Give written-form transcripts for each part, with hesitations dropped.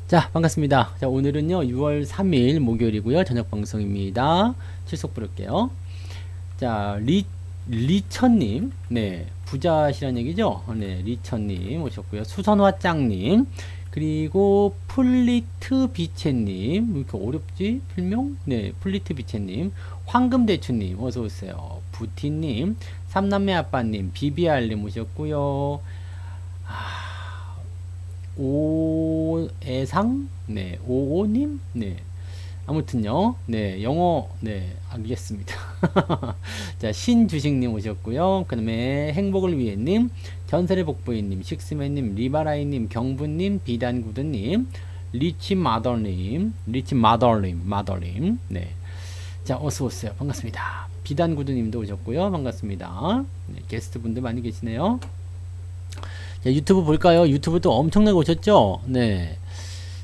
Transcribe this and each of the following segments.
자, 반갑습니다. 자, 오늘은요, 6월 3일 목요일이고요. 저녁 방송입니다. 출석 부를게요. 자, 리천님, 네, 부자시란 얘기죠? 네, 리천님 오셨고요. 수선화짱님, 그리고 플리트 비체님, 왜 이렇게 어렵지? 필명? 네, 플리트 비체님, 황금대추님, 어서오세요. 부티님, 삼남매 아빠님, 비비알님 오셨고요. 오애상? 네, 오오님? 네. 아무튼요, 네, 영어, 네, 알겠습니다. 자, 신주식님 오셨고요. 그 다음에 행복을 위해님, 전설의 복부인님, 식스맨님, 리바라이님, 경부님, 비단구드님, 마더님, 네. 자, 어서오세요. 반갑습니다. 비단구드님도 오셨고요. 반갑습니다. 네, 게스트분들 많이 계시네요. 자, 유튜브 볼까요? 유튜브 또 엄청나게 오셨죠? 네.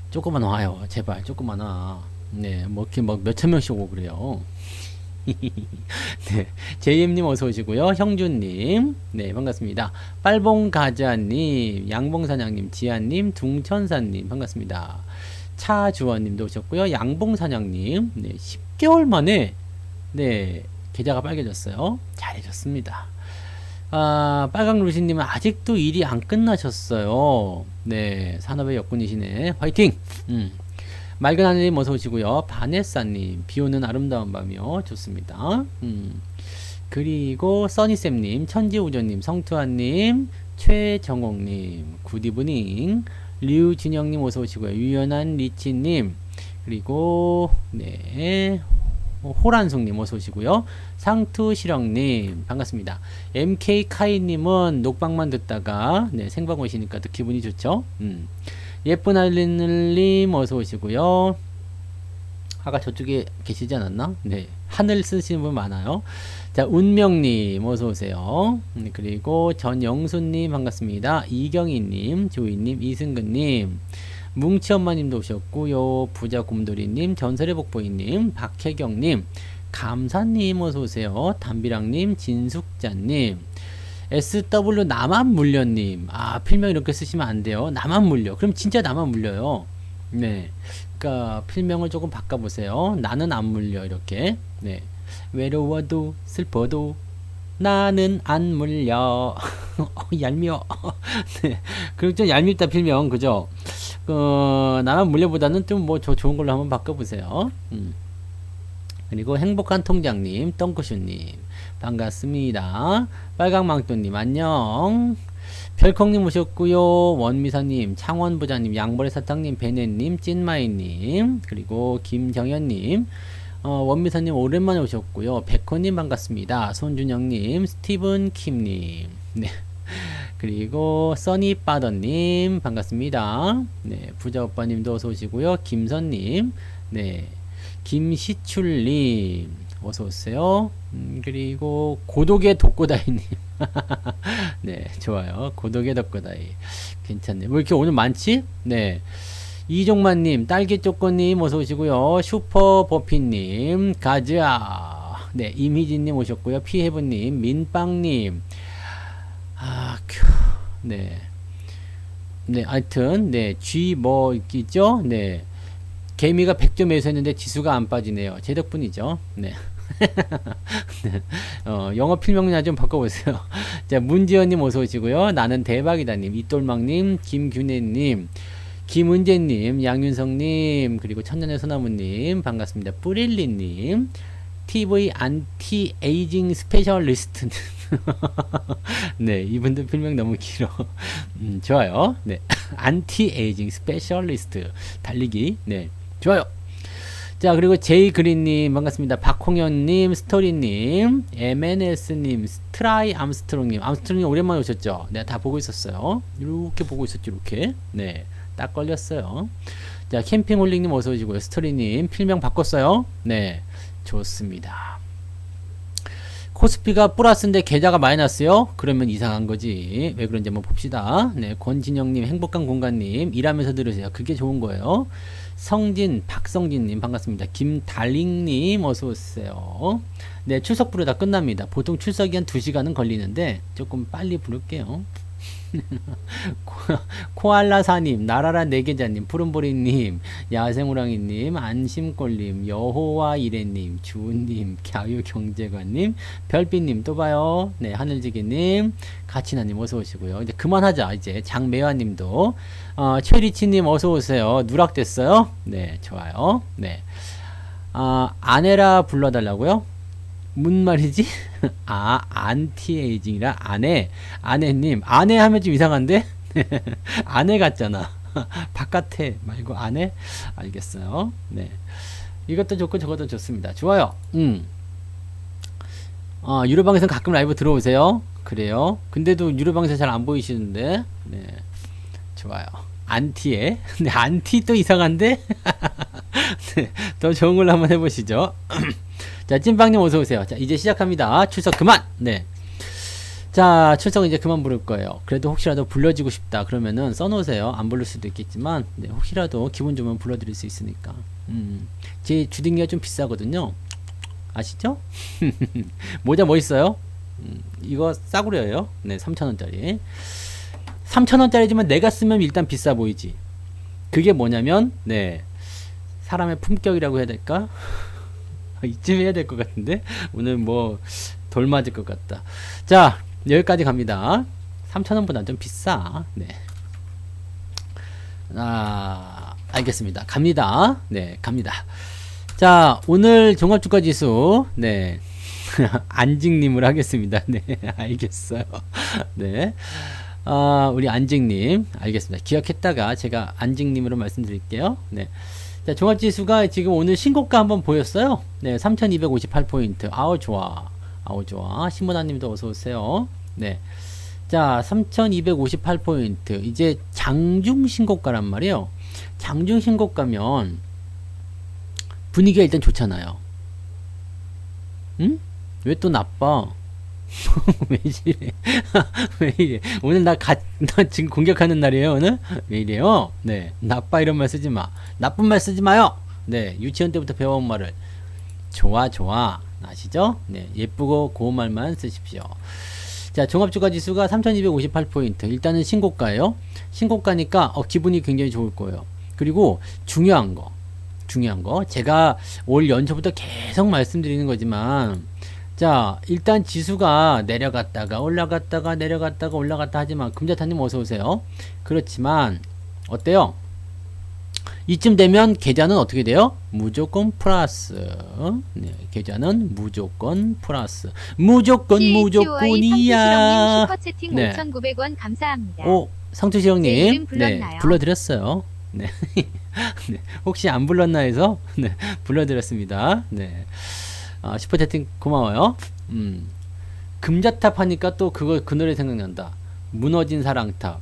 조금만 와요. 제발, 조금만 와. 네, 뭐, 이렇게 막 몇천 명씩 오고 그래요. 네. 제이엠님 어서 오시고요. 형준님. 네, 반갑습니다. 빨봉가자님, 양봉사냥님, 지아님, 둥천사님, 반갑습니다. 차주원님도 오셨고요. 양봉사냥님, 네, 10개월 만에, 네, 계좌가 빨개졌어요. 잘해줬습니다. 아, 빨강 루시님은 아직도 일이 안 끝나셨어요. 네, 산업의 역군이시네. 화이팅! 맑은 하늘님 어서 오시고요. 바네사님, 비 오는 아름다운 밤이요. 좋습니다. 그리고 써니쌤님, 천지우전님, 성투한님, 최정옥님, 굿이브닝, 류진영님 어서 오시고요. 유연한 리치님, 그리고, 네, 호란송님 어서 오시고요. 상투실령님 반갑습니다. MK카이님은 녹방만 듣다가 네, 생방 오시니까 또 기분이 좋죠. 예쁜 알린님 어서 오시고요. 아까 저쪽에 계시지 않았나? 네, 하늘 쓰시는 분 많아요. 자, 운명님 어서 오세요. 그리고 전영수님 반갑습니다. 이경희님, 조이님, 이승근님, 뭉치엄마님도 오셨고요. 부자곰돌이님, 전설의 복보이님, 박혜경님, 감사님 어서오세요. 담비랑님, 진숙자님, SW 나만 물려님. 아, 필명 이렇게 쓰시면 안 돼요. 나만 물려. 그럼 진짜 나만 물려요. 네. 그러니까 필명을 조금 바꿔보세요. 나는 안 물려 이렇게. 네. 외로워도 슬퍼도 나는 안 물려. 얄미워. 네. 그리고 좀 얄밉다 필명 그죠? 나만 물려보다는 좀 뭐 좋은 걸로 한번 바꿔보세요. 그리고 행복한 통장님, 덩크슈님, 반갑습니다. 빨강망토님, 안녕. 별콩님 오셨고요. 원미사님, 창원부자님, 양벌의 사탕님, 베네님, 찐마이님, 그리고 김정현님, 원미사님 오랜만에 오셨고요. 백호님 반갑습니다. 손준영님, 스티븐 킴님, 네. 그리고 써니바더님 반갑습니다. 네, 부자오빠님도 어서 오시고요. 김선님, 네, 김시출님 어서 오세요. 그리고 고독의 독고다이님, 네, 좋아요. 고독의 독고다이 괜찮네. 뭐 이렇게 오늘 많지? 네. 이종만님, 딸기초코님 어서 오시고요. 슈퍼버피님, 가즈아, 네, 이미진님 오셨고요. 피해부님, 민빵님, 아, 네. 네, 하여튼, 네, G 뭐 있죠? 네. 개미가 100점 매수했는데 지수가 안 빠지네요. 제 덕분이죠. 네. 네. 영어 필명이나 좀 바꿔보세요. 자, 문지연님 어서 오시고요. 나는 대박이다님, 이똘망님, 김균혜님, 김은재님, 양윤성님, 그리고 천년의 소나무님, 반갑습니다. 뿌릴리님, TV 안티 에이징 스페셜리스트. 네, 이분들 필명 너무 길어. 좋아요. 네, 안티 에이징 스페셜리스트 달리기. 네, 좋아요. 자, 그리고 제이 그린님 반갑습니다. 박홍현님, 스토리님, MNS님, 스트라이 암스트롱님, 암스트롱님 오랜만에 오셨죠? 네, 다 보고 있었어요. 이렇게 보고 있었죠, 이렇게. 네, 딱 걸렸어요. 자, 캠핑홀릭님 어서 오시고요. 스토리님 필명 바꿨어요. 네, 좋습니다. 코스피가 플러스인데 계좌가 마이너스요? 그러면 이상한 거지. 왜 그런지 한번 봅시다. 네, 권진영님, 행복한 공간님, 일하면서 들으세요. 그게 좋은 거예요. 성진, 박성진님, 반갑습니다. 김달링님, 어서오세요. 네, 출석 부르다 끝납니다. 보통 출석이 한 2시간은 걸리는데, 조금 빨리 부를게요. 코알라사님, 나라라 네계자님, 푸른보리님, 야생호랑이님, 안심골님, 여호와 이래님, 주님, 갸유경제관님, 별빛님 또 봐요. 네, 하늘지기님, 가치나님 어서 오시고요. 이제 그만하자. 이제 장매화님도 최리치님 어서 오세요. 누락됐어요? 네, 좋아요. 네, 아내라 불러달라고요? 뭔 말이지? 아, 안티에이징이라 아내님, 아내 하면 좀 이상한데? 아내 같잖아. 바깥에 말고 아내? 알겠어요. 네. 이것도 좋고 저것도 좋습니다. 좋아요. 유료방에서 가끔 라이브 들어오세요. 그래요. 근데도 유료방에서 잘 안 보이시는데. 네. 좋아요. 안티에. 네, 안티 또 이상한데? 네, 더 좋은 걸로 한번 해보시죠. 자, 찐빵님 어서오세요. 자, 이제 시작합니다. 출석 그만! 네. 자, 출석 이제 그만 부를 거예요. 그래도 혹시라도 불러지고 싶다. 그러면은 써놓으세요. 안 부를 수도 있겠지만, 네, 혹시라도 기분 좋으면 불러드릴 수 있으니까. 제 주둥이가 좀 비싸거든요. 아시죠? 모자 뭐 있어요? 이거 싸구려예요. 네, 3,000원짜리. 3,000원짜리지만 내가 쓰면 일단 비싸 보이지. 그게 뭐냐면, 네. 사람의 품격이라고 해야 될까? 이쯤 해야 될 것 같은데 오늘 뭐 돌 맞을 것 같다. 자, 여기까지 갑니다. 3,000원보다 좀 비싸. 네. 알겠습니다. 갑니다. 네, 갑니다. 자, 오늘 종합주가지수 네 안직님을 하겠습니다. 네, 알겠어요. 네. 우리 안직님 알겠습니다. 기억했다가 제가 안직님으로 말씀드릴게요. 네. 자, 종합지수가 지금 오늘 신고가 한번 보였어요. 네, 3258포인트. 아우, 좋아. 아우, 좋아. 신문아님도 어서오세요. 네. 자, 3258포인트. 이제 장중 신고가란 말이에요. 장중 신고가면 분위기가 일단 좋잖아요. 응? 왜 또 나빠? 왜 이래? 왜 이래? 오늘 나 지금 공격하는 날이에요, 오늘? 왜 이래요? 네. 나빠 이런 말 쓰지 마. 나쁜 말 쓰지 마요! 네. 유치원 때부터 배워온 말을. 좋아, 좋아. 아시죠? 네. 예쁘고 고운 말만 쓰십시오. 자, 종합주가 지수가 3258포인트. 일단은 신고가예요. 신고가니까, 기분이 굉장히 좋을 거예요. 그리고 중요한 거. 제가 올 연초부터 계속 말씀드리는 거지만, 자, 일단 지수가 내려갔다가 올라갔다가 내려갔다가 올라갔다 하지만 금자타님 어서오세요. 그렇지만 어때요? 이쯤 되면 계좌는 어떻게 돼요? 무조건 플러스. 네, 계좌는 무조건 플러스. 무조건이야. 슈퍼채팅 네. 5,900원 감사합니다. 오, 성투시형님. 네, 불렀나요? 불러드렸어요. 네. 네. 혹시 안 불렀나 해서 네, 불러드렸습니다. 네. 슈퍼채팅 고마워요. 금자탑 하니까 또 그 노래 생각난다. 무너진 사랑탑.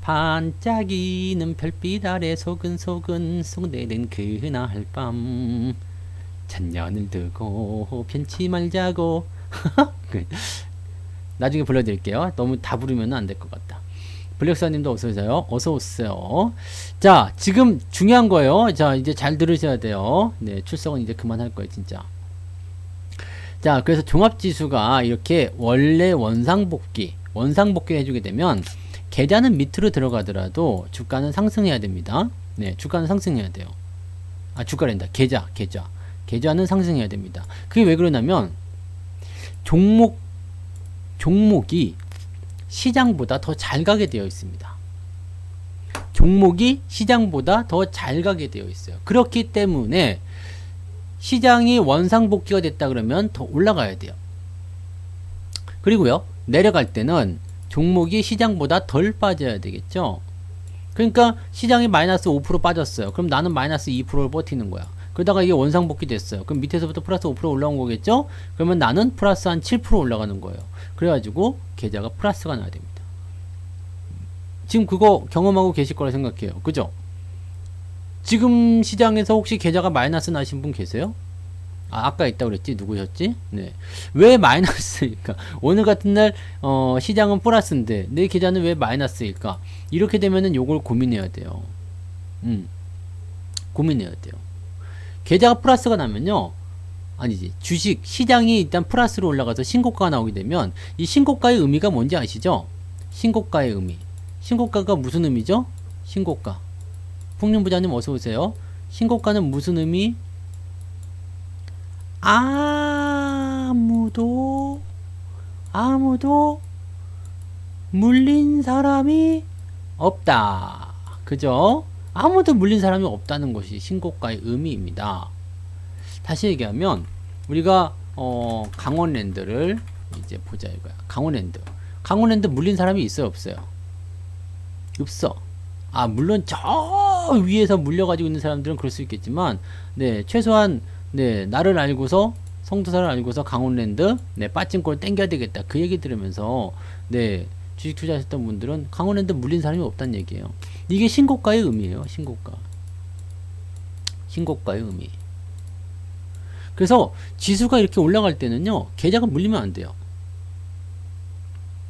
반짝이는 별빛 아래 소근소근 속내는 그날 밤 천년을 두고 편치 말자고. 나중에 불러드릴게요. 너무 다 부르면 안 될 것 같다. 블랙사님도 어서오세요. 어서오세요. 자, 지금 중요한 거예요. 자, 이제 잘 들으셔야 돼요. 네, 출석은 이제 그만할 거예요, 진짜. 자, 그래서 종합지수가 이렇게 원래 원상복귀 해주게 되면 계좌는 밑으로 들어가더라도 주가는 상승해야 됩니다. 네, 주가는 상승해야 돼요. 주가랜다. 계좌는 상승해야 됩니다. 그게 왜 그러냐면 종목이 시장보다 더 잘 가게 되어 있습니다. 종목이 시장보다 더 잘 가게 되어 있어요. 그렇기 때문에 시장이 원상복귀가 됐다 그러면 더 올라가야 돼요. 그리고요, 내려갈 때는 종목이 시장보다 덜 빠져야 되겠죠. 그러니까 시장이 마이너스 5% 빠졌어요. 그럼 나는 마이너스 2%를 버티는 거야. 그러다가 이게 원상복귀 됐어요. 그럼 밑에서부터 플러스 5% 올라온 거겠죠. 그러면 나는 플러스 한 7% 올라가는 거예요. 그래가지고 계좌가 플러스가 나야 됩니다. 지금 그거 경험하고 계실 거라 생각해요. 그죠? 지금 시장에서 혹시 계좌가 마이너스 나신 분 계세요? 아까 있다고 그랬지? 누구셨지? 네. 왜 마이너스일까? 오늘 같은 날, 시장은 플러스인데, 내 계좌는 왜 마이너스일까? 이렇게 되면은 요걸 고민해야 돼요. 고민해야 돼요. 계좌가 플러스가 나면요. 아니지. 주식, 시장이 일단 플러스로 올라가서 신고가가 나오게 되면, 이 신고가의 의미가 뭔지 아시죠? 신고가의 의미. 신고가가 무슨 의미죠? 신고가. 풍림 부장님 어서 오세요. 신고가는 무슨 의미? 아무도 물린 사람이 없다. 그죠? 아무도 물린 사람이 없다는 것이 신고가의 의미입니다. 다시 얘기하면 우리가 강원랜드를 이제 보자 이거야. 강원랜드 물린 사람이 있어요, 없어요? 없어. 물론 저 위에서 물려가지고 있는 사람들은 그럴 수 있겠지만, 네, 최소한, 네, 나를 알고서, 성도사를 알고서 강원랜드, 네, 빠진골 땡겨야 되겠다. 그 얘기 들으면서, 네, 주식 투자하셨던 분들은 강원랜드 물린 사람이 없다는 얘기예요. 이게 신고가의 의미예요, 신고가의 의미. 그래서 지수가 이렇게 올라갈 때는요, 계좌가 물리면 안 돼요.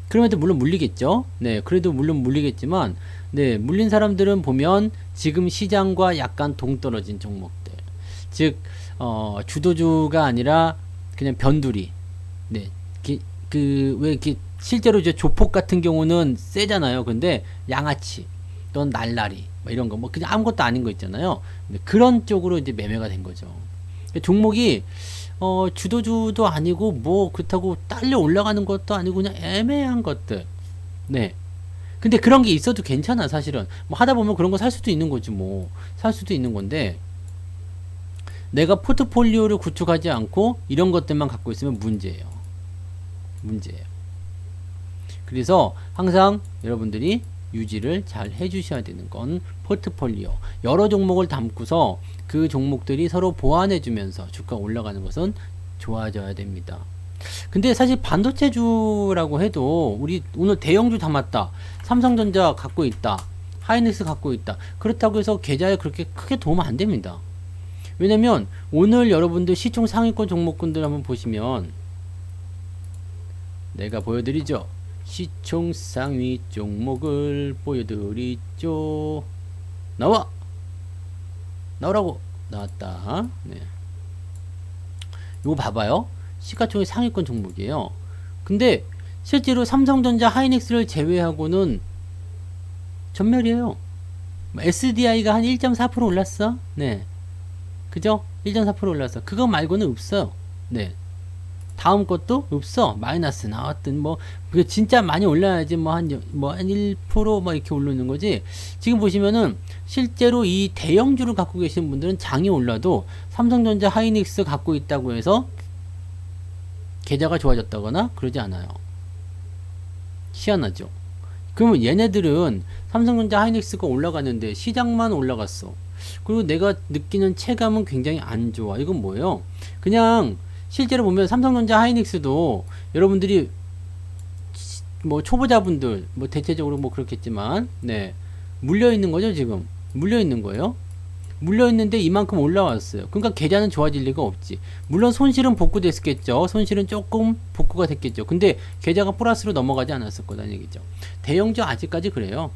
그럼에도 물론 물리겠죠. 네, 그래도 물론 물리겠지만, 네, 물린 사람들은 보면 지금 시장과 약간 동떨어진 종목들. 즉, 주도주가 아니라 그냥 변두리. 네, 왜 이렇게 실제로 이제 조폭 같은 경우는 세잖아요. 근데 양아치 또는 날라리 뭐 이런 거 뭐 그냥 아무것도 아닌 거 있잖아요. 근데 그런 쪽으로 이제 매매가 된 거죠. 종목이 주도주도 아니고 뭐 그렇다고 딸려 올라가는 것도 아니고 그냥 애매한 것들. 네. 근데 그런 게 있어도 괜찮아, 사실은. 뭐 하다 보면 그런 거 살 수도 있는 거지, 뭐. 살 수도 있는 건데, 내가 포트폴리오를 구축하지 않고 이런 것들만 갖고 있으면 문제예요. 그래서 항상 여러분들이 유지를 잘 해주셔야 되는 건 포트폴리오. 여러 종목을 담고서 그 종목들이 서로 보완해주면서 주가 올라가는 것은 좋아져야 됩니다. 근데 사실 반도체주라고 해도 우리 오늘 대형주 담았다. 삼성전자 갖고 있다. 하이닉스 갖고 있다. 그렇다고 해서 계좌에 그렇게 크게 도움 안 됩니다. 왜냐면 오늘 여러분들 시총 상위권 종목군들 한번 보시면 내가 보여드리죠. 시총 상위 종목을 보여드리죠. 나오라고. 나왔다. 네. 이거 봐봐요. 시가총액 상위권 종목이에요. 근데 실제로 삼성전자 하이닉스를 제외하고는 전멸이에요. SDI가 한 1.4% 올랐어. 네. 그죠? 1.4% 올랐어. 그거 말고는 없어요. 네. 다음 것도 없어. 마이너스 나왔든 뭐 그게 진짜 많이 올라야지 한 1% 뭐 이렇게 오르는 거지. 지금 보시면은 실제로 이 대형주를 갖고 계신 분들은 장이 올라도 삼성전자 하이닉스 갖고 있다고 해서 계좌가 좋아졌다거나 그러지 않아요. 희한하죠. 그러면 얘네들은 삼성전자 하이닉스가 올라가는데 시장만 올라갔어. 그리고 내가 느끼는 체감은 굉장히 안 좋아. 이건 뭐예요? 그냥 실제로 보면 삼성전자 하이닉스도 여러분들이 뭐 초보자분들 뭐 대체적으로 뭐 그렇겠지만 네 물려 있는 거죠. 지금 물려 있는 거예요. 물려 있는데 이만큼 올라왔어요. 그러니까 계좌는 좋아질 리가 없지. 물론 손실은 복구됐겠죠. 손실은 조금 복구가 됐겠죠. 근데 계좌가 플러스로 넘어가지 않았을 거다는 얘기죠. 대형주 아직까지 그래요.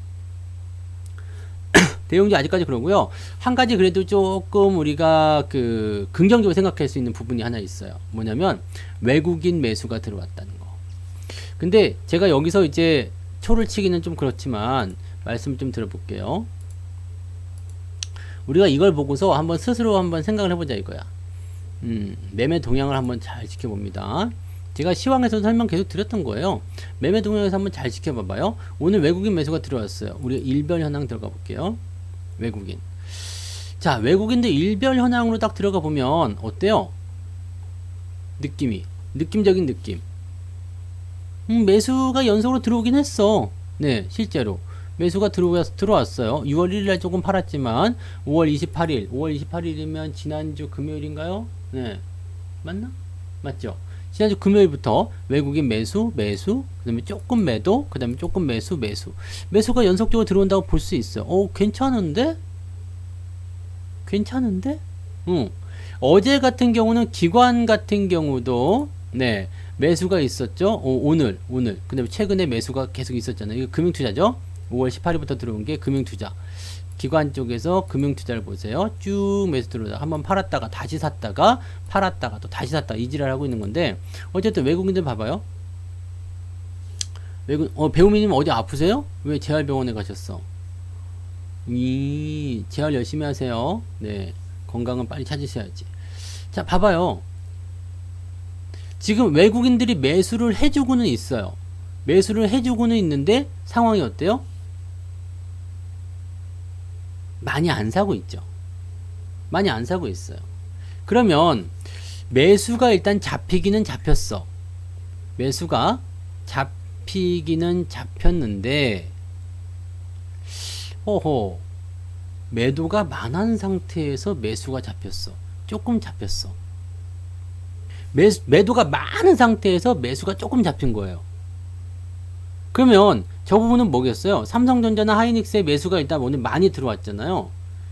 대형주 아직까지 그러고요. 한 가지 그래도 조금 우리가 그 긍정적으로 생각할 수 있는 부분이 하나 있어요. 뭐냐면 외국인 매수가 들어왔다는 거. 근데 제가 여기서 이제 초를 치기는 좀 그렇지만 말씀 좀 들어볼게요. 우리가 이걸 보고서 한번 스스로 한번 생각을 해보자 이거야. 매매 동향을 한번 잘 지켜봅니다. 제가 시황에서 설명 계속 드렸던 거예요. 매매 동향에서 한번 잘 지켜봐봐요. 오늘 외국인 매수가 들어왔어요. 우리가 일별 현황 들어가 볼게요. 외국인. 자, 외국인들 일별 현황으로 딱 들어가 보면 어때요? 느낌적인 느낌. 매수가 연속으로 들어오긴 했어. 네, 실제로. 매수가 들어왔어요. 6월 1일날 조금 팔았지만 5월 28일이면 지난주 금요일인가요? 네. 맞나? 맞죠? 지난주 금요일부터 외국인 매수, 그 다음에 조금 매도, 그 다음에 조금 매수가 연속적으로 들어온다고 볼 수 있어요. 괜찮은데? 응. 어제 같은 경우는 기관 같은 경우도 네 매수가 있었죠. 오늘 그 다음에 최근에 매수가 계속 있었잖아요. 이거 금융투자죠. 5월 18일부터 들어온 게 금융투자. 기관 쪽에서 금융투자를 보세요. 쭉 매수 들어오다가 한번 팔았다가 다시 샀다가 팔았다가 또 다시 샀다가 이 지랄 하고 있는 건데 어쨌든 외국인들 봐봐요. 외국, 배우미님 어디 아프세요? 왜 재활병원에 가셨어? 재활 열심히 하세요. 네. 건강은 빨리 찾으셔야지. 자, 봐봐요. 지금 외국인들이 매수를 해주고는 있어요. 매수를 해주고는 있는데 상황이 어때요? 많이 안 사고 있죠. 많이 안 사고 있어요. 그러면 매수가 일단 잡히기는 잡혔어. 매수가 잡히기는 잡혔는데 호호, 매도가 많은 상태에서 매수가 잡혔어. 조금 잡혔어. 매도가 많은 상태에서 매수가 조금 잡힌 거예요. 그러면 저 부분은 뭐겠어요? 삼성전자나 하이닉스의 매수가 일단 오늘 많이 들어왔잖아요.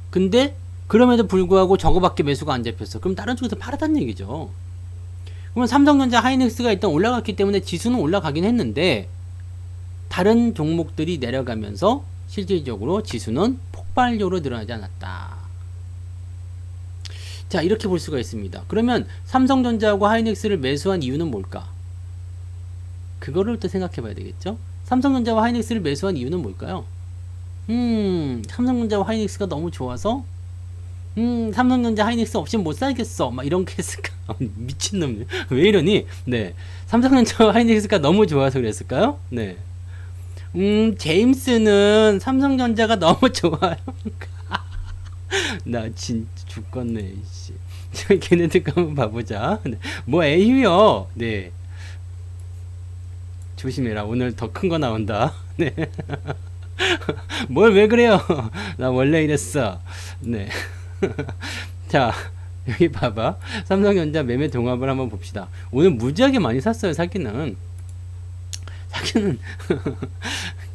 근데 그럼에도 불구하고 저거밖에 매수가 안 잡혔어. 그럼 다른 쪽에서 팔았다는 얘기죠. 그러면 삼성전자, 하이닉스가 일단 올라갔기 때문에 지수는 올라가긴 했는데 다른 종목들이 내려가면서 실질적으로 지수는 폭발적으로 늘어나지 않았다. 자, 이렇게 볼 수가 있습니다. 그러면 삼성전자하고 하이닉스를 매수한 이유는 뭘까? 그거를 또 생각해 봐야 되겠죠? 삼성전자와 하이닉스를 매수한 이유는 뭘까요? 삼성전자와 하이닉스가 너무 좋아서 삼성전자 하이닉스 없이는 못 살겠어. 막 이런 게 했을까? 미친놈. 왜 이러니? 네. 삼성전자와 하이닉스가 너무 좋아서 그랬을까요? 네. 제임스는 삼성전자가 너무 좋아요. 나 진짜 죽겠네, 씨. 걔네들 한번 봐보자. 네. 뭐, 에휴요. 네. 조심해라. 오늘 더 큰 거 나온다. 네. 뭘 왜 그래요? 나 원래 이랬어. 네. 자, 여기 봐봐. 삼성전자 매매 동합을 한번 봅시다. 오늘 무지하게 많이 샀어요, 사기는. 사기는.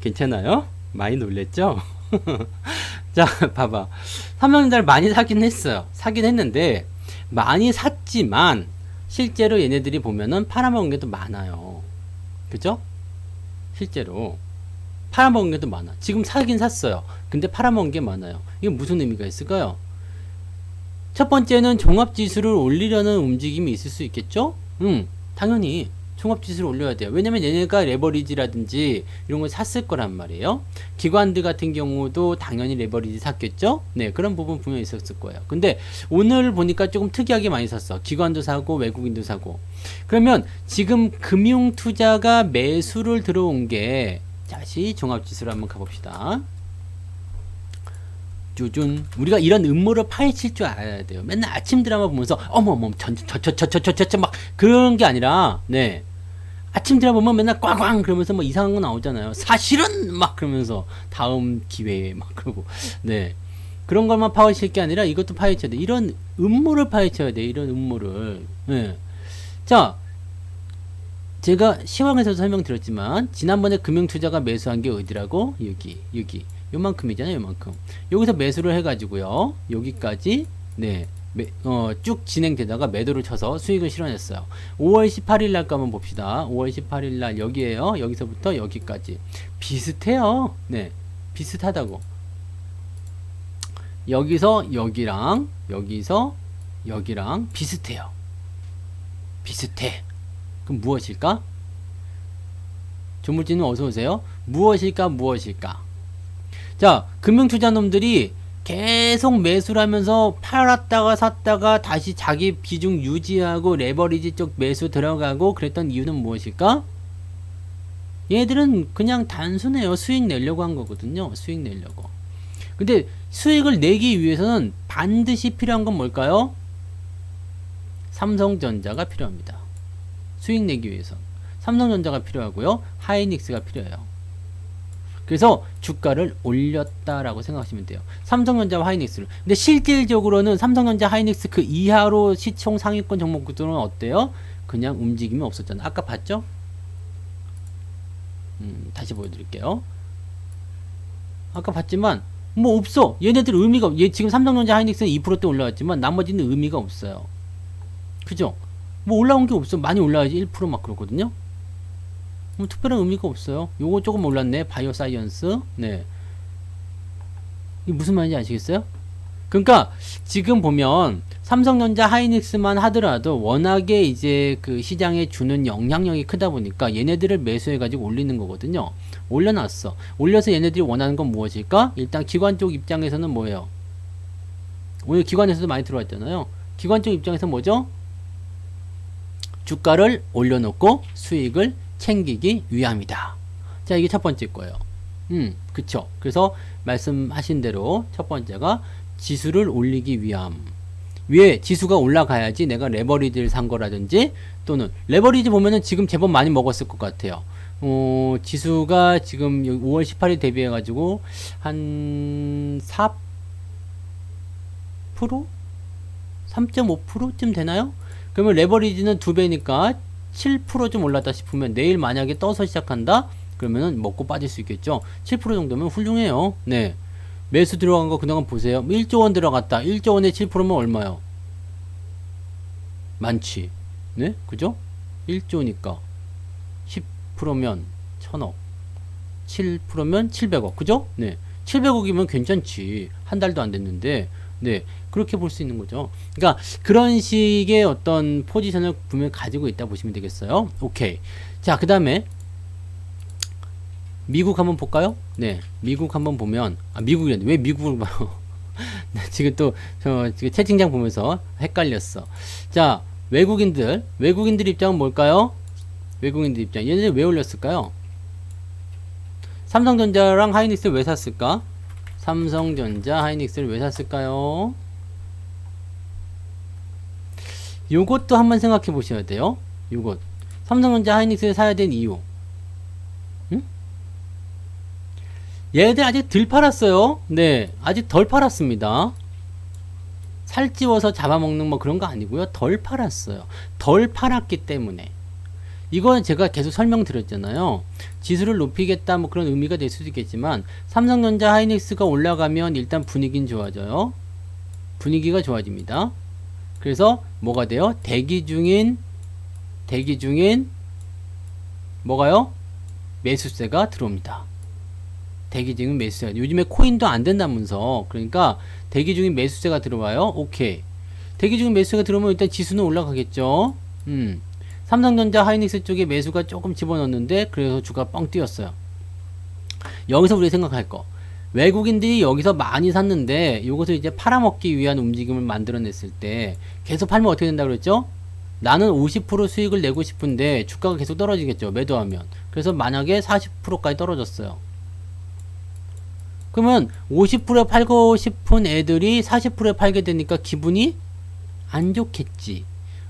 괜찮아요? 많이 놀랬죠? 자, 봐봐. 삼성전자를 많이 사긴 했어요. 사긴 했는데, 많이 샀지만, 실제로 얘네들이 보면은 팔아먹은 게 더 많아요. 그죠? 실제로. 팔아먹은 게 더 많아. 지금 사긴 샀어요. 근데 팔아먹은 게 많아요. 이게 무슨 의미가 있을까요? 첫 번째는 종합지수를 올리려는 움직임이 있을 수 있겠죠? 당연히 종합지수를 올려야 돼요. 왜냐면 얘네가 레버리지라든지 이런 걸 샀을 거란 말이에요. 기관들 같은 경우도 당연히 레버리지 샀겠죠? 네, 그런 부분 분명히 있었을 거예요. 근데 오늘 보니까 조금 특이하게 많이 샀어. 기관도 사고 외국인도 사고. 그러면 지금 금융투자가 매수를 들어온 게 다시 종합지수로 한번 가봅시다. 쭈준. 우리가 이런 음모를 파헤칠 줄 알아야 돼요. 맨날 아침 드라마 보면서 어머머 저 막 그런 게 아니라 네. 아침 드라마 보면 맨날 꽝꽝 그러면서 뭐 이상한 거 나오잖아요. 사실은 막 그러면서 다음 기회에 막 그러고 네. 그런 것만 파헤칠 게 아니라 이것도 파헤쳐야 돼. 이런 음모를 파헤쳐야 돼. 이런 음모를. 네. 자, 제가 시황에서도 설명드렸지만 지난번에 금융투자가 매수한 게 어디라고? 여기 요만큼이잖아요. 요만큼. 여기서 매수를 해가지고요. 여기까지 네, 쭉 진행되다가 매도를 쳐서 수익을 실현했어요. 5월 18일 날 거 한번 봅시다. 5월 18일 날 여기에요. 여기서부터 여기까지 비슷해요. 네, 비슷하다고. 여기서 여기랑 여기서 여기랑 비슷해요. 비슷해. 그럼 무엇일까? 조물주님 어서 오세요. 무엇일까? 자, 금융투자놈들이 계속 매수를 하면서 팔았다가 샀다가 다시 자기 비중 유지하고 레버리지 쪽 매수 들어가고 그랬던 이유는 무엇일까? 얘들은 그냥 단순해요. 수익 내려고 한 거거든요. 수익 내려고. 근데 수익을 내기 위해서는 반드시 필요한 건 뭘까요? 삼성전자가 필요합니다. 수익 내기 위해서 삼성전자가 필요하고요. 하이닉스가 필요해요. 그래서 주가를 올렸다라고 생각하시면 돼요. 삼성전자와 하이닉스를. 근데 실질적으로는 삼성전자, 하이닉스 그 이하로 시총 상위권 종목들은 어때요? 그냥 움직임이 없었잖아요. 아까 봤죠? 다시 보여드릴게요. 아까 봤지만 뭐 없어. 얘네들 의미가 지금 삼성전자, 하이닉스는 2%대 올라왔지만 나머지는 의미가 없어요. 그죠? 뭐 올라온 게 없어. 많이 올라야지 1% 막 그러거든요. 뭐 특별한 의미가 없어요. 요거 조금 올랐네. 바이오 사이언스. 네. 이게 무슨 말인지 아시겠어요? 그러니까 지금 보면 삼성전자 하이닉스만 하더라도 워낙에 이제 그 시장에 주는 영향력이 크다 보니까 얘네들을 매수해 가지고 올리는 거거든요. 올려놨어. 올려서 얘네들이 원하는 건 무엇일까? 일단 기관 쪽 입장에서는 뭐예요? 오늘 기관에서도 많이 들어왔잖아요. 기관 쪽 입장에서 뭐죠? 주가를 올려놓고 수익을 챙기기 위함이다. 자, 이게 첫 번째 거예요. 그쵸. 그래서 말씀하신 대로 첫 번째가 지수를 올리기 위함. 위에 지수가 올라가야지 내가 레버리지를 산 거라든지, 또는 레버리지 보면은 지금 제법 많이 먹었을 것 같아요. 지수가 지금 5월 18일 대비해 가지고 한 4%? 3.5%쯤 되나요? 그러면 레버리지는 2배니까 7%좀 올랐다 싶으면 내일 만약에 떠서 시작한다? 그러면은 먹고 빠질 수 있겠죠. 7% 정도면 훌륭해요. 네. 매수 들어간 거 그동안 보세요. 1조 원 들어갔다. 1조 원에 7%면 얼마요? 많지. 네? 그죠? 1조니까 10%면 1000억. 7%면 700억. 그죠? 네. 700억이면 괜찮지. 한 달도 안 됐는데. 네. 그렇게 볼 수 있는 거죠. 그러니까 그런 식의 어떤 포지션을 분명히 가지고 있다 보시면 되겠어요. 오케이. 자, 그 다음에 미국 한번 볼까요? 네. 미국 한번 보면, 미국이랬는데 왜 미국을 봐요? 지금 또 지금 채팅창 보면서 헷갈렸어. 자, 외국인들 입장은 뭘까요? 외국인들 입장. 얘네들 왜 올렸을까요? 삼성전자랑 하이닉스를 왜 샀을까? 삼성전자, 하이닉스를 왜 샀을까요? 요것도 한번 생각해 보셔야 돼요. 요것. 삼성전자, 하이닉스를 사야 된 이유. 응? 얘네들 아직 덜 팔았어요. 네. 아직 덜 팔았습니다. 살찌워서 잡아먹는 뭐 그런 거 아니고요. 덜 팔았어요. 덜 팔았기 때문에. 이건 제가 계속 설명드렸잖아요. 지수를 높이겠다 뭐 그런 의미가 될 수도 있겠지만, 삼성전자 하이닉스가 올라가면 일단 분위기는 좋아져요. 분위기가 좋아집니다. 그래서 뭐가 돼요? 대기 중인 뭐가요? 매수세가 들어옵니다. 대기 중인 매수세가. 요즘에 코인도 안 된다면서. 그러니까 대기 중인 매수세가 들어와요. 오케이. 대기 중인 매수세가 들어오면 일단 지수는 올라가겠죠. 삼성전자 하이닉스 쪽에 매수가 조금 집어넣었는데 그래서 주가 뻥 뛰었어요. 여기서 우리가 생각할 거, 외국인들이 여기서 많이 샀는데 이것을 이제 팔아먹기 위한 움직임을 만들어냈을 때 계속 팔면 어떻게 된다고 그랬죠? 나는 50% 수익을 내고 싶은데 주가가 계속 떨어지겠죠, 매도하면. 그래서 만약에 40%까지 떨어졌어요. 그러면 50%에 팔고 싶은 애들이 40%에 팔게 되니까 기분이 안 좋겠지.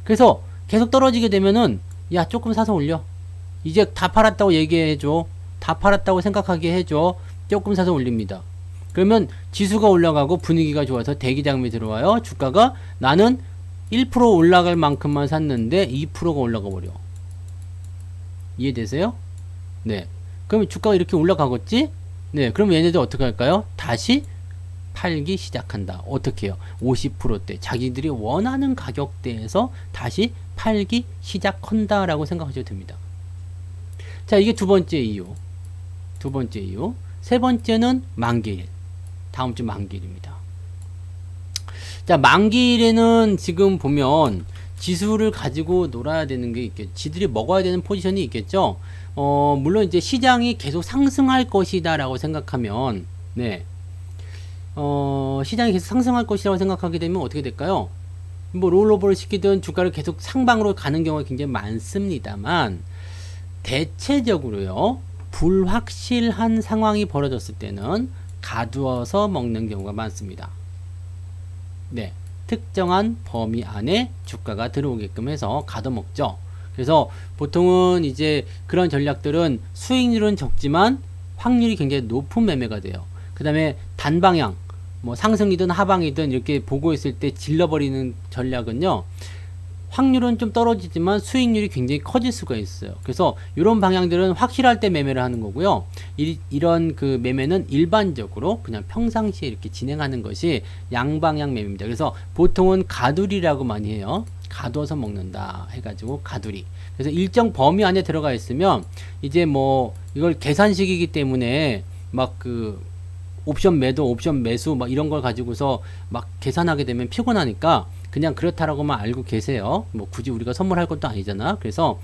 그래서 계속 떨어지게 되면은, 야, 조금 사서 올려. 이제 다 팔았다고 얘기해줘. 다 팔았다고 생각하게 해줘. 조금 사서 올립니다. 그러면 지수가 올라가고 분위기가 좋아서 대기자금이 들어와요. 주가가 나는 1% 올라갈 만큼만 샀는데 2%가 올라가 버려. 이해되세요? 네. 그러면 주가가 이렇게 올라가겠지? 네. 그럼 얘네들 어떻게 할까요? 다시 팔기 시작한다. 어떻게 해요? 50%대. 자기들이 원하는 가격대에서 다시 팔기 시작한다 라고 생각하셔도 됩니다. 자, 이게 두 번째 이유. 세 번째는 만기일. 다음 주 만기일입니다. 자, 만기일에는 지금 보면 지수를 가지고 놀아야 되는 게 있겠죠. 지들이 먹어야 되는 포지션이 있겠죠. 물론 이제 시장이 계속 상승할 것이다 라고 생각하면, 네. 시장이 계속 상승할 것이라고 생각하게 되면 어떻게 될까요? 뭐 롤오버를 시키든 주가를 계속 상방으로 가는 경우가 굉장히 많습니다만, 대체적으로요, 불확실한 상황이 벌어졌을 때는 가두어서 먹는 경우가 많습니다. 네. 특정한 범위 안에 주가가 들어오게끔 해서 가둬먹죠. 그래서 보통은 이제 그런 전략들은 수익률은 적지만 확률이 굉장히 높은 매매가 돼요. 그 다음에 단방향, 뭐 상승이든 하방이든 이렇게 보고 있을 때 질러버리는 전략은요, 확률은 좀 떨어지지만 수익률이 굉장히 커질 수가 있어요. 그래서 이런 방향들은 확실할 때 매매를 하는 거고요. 이런 그 매매는 일반적으로 그냥 평상시에 이렇게 진행하는 것이 양방향 매매입니다. 그래서 보통은 가두리라고 많이 해요. 가둬서 먹는다 해가지고 가두리. 그래서 일정 범위 안에 들어가 있으면 이제 뭐 이걸 계산식이기 때문에 막 그 옵션 매도, 옵션 매수 막 이런 걸 가지고서 막 계산하게 되면 피곤하니까 그냥 그렇다라고만 알고 계세요. 뭐 굳이 우리가 선물할 것도 아니잖아. 그래서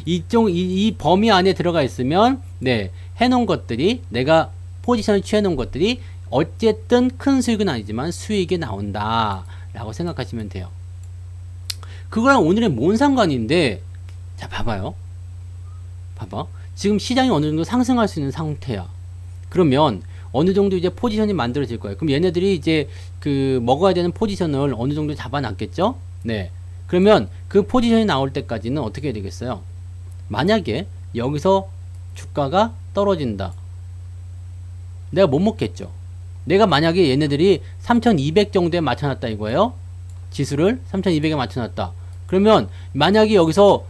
이 범위 안에 들어가 있으면 네, 해놓은 것들이 내가 포지션을 취해놓은 것들이 어쨌든 큰 수익은 아니지만 수익이 나온다 라고 생각하시면 돼요. 그거랑 오늘의 뭔 상관인데, 자 봐봐요. 봐봐. 지금 시장이 어느 정도 상승할 수 있는 상태야. 그러면 어느 정도 이제 포지션이 만들어질 거예요. 그럼 얘네들이 이제 그 먹어야 되는 포지션을 어느 정도 잡아놨겠죠? 네. 그러면 그 포지션이 나올 때까지는 어떻게 해야 되겠어요? 만약에 여기서 주가가 떨어진다. 내가 못 먹겠죠. 내가 만약에 얘네들이 3200 정도에 맞춰놨다 이거예요. 지수를 3200에 맞춰놨다. 그러면 만약에 여기서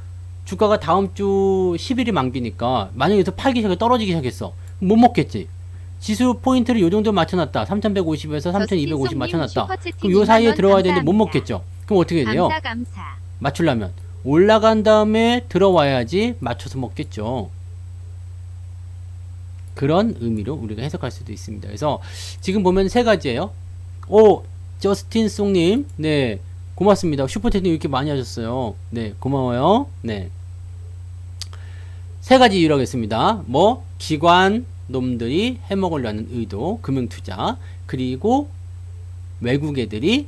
주가가 다음 주 10일이 만기니까 만약에 여기서 팔기 시작해 떨어지기 시작했어. 못 먹겠지. 지수 포인트를 요 정도 맞춰놨다. 3150에서 3250 맞춰놨다. 그럼 요 사이에 들어와야 되는데 못 먹겠죠. 그럼 어떻게 해야 돼요? 감사. 맞추려면 올라간 다음에 들어와야지 맞춰서 먹겠죠. 그런 의미로 우리가 해석할 수도 있습니다. 그래서 지금 보면 세 가지예요. 오, 저스틴 송님, 네, 고맙습니다. 슈퍼챗팅 이렇게 많이 하셨어요. 네, 고마워요. 네, 세 가지 이유로 하겠습니다. 뭐 기관 놈들이 해먹으려는 의도, 금융투자, 그리고 외국 애들이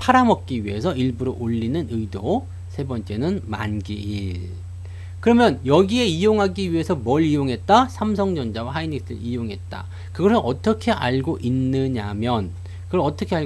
팔아먹기 위해서 일부러 올리는 의도, 세 번째는 만기일. 그러면 여기에 이용하기 위해서 뭘 이용했다? 삼성전자와 하이닉스를 이용했다. 그걸 어떻게 알고 있느냐면, 어떻게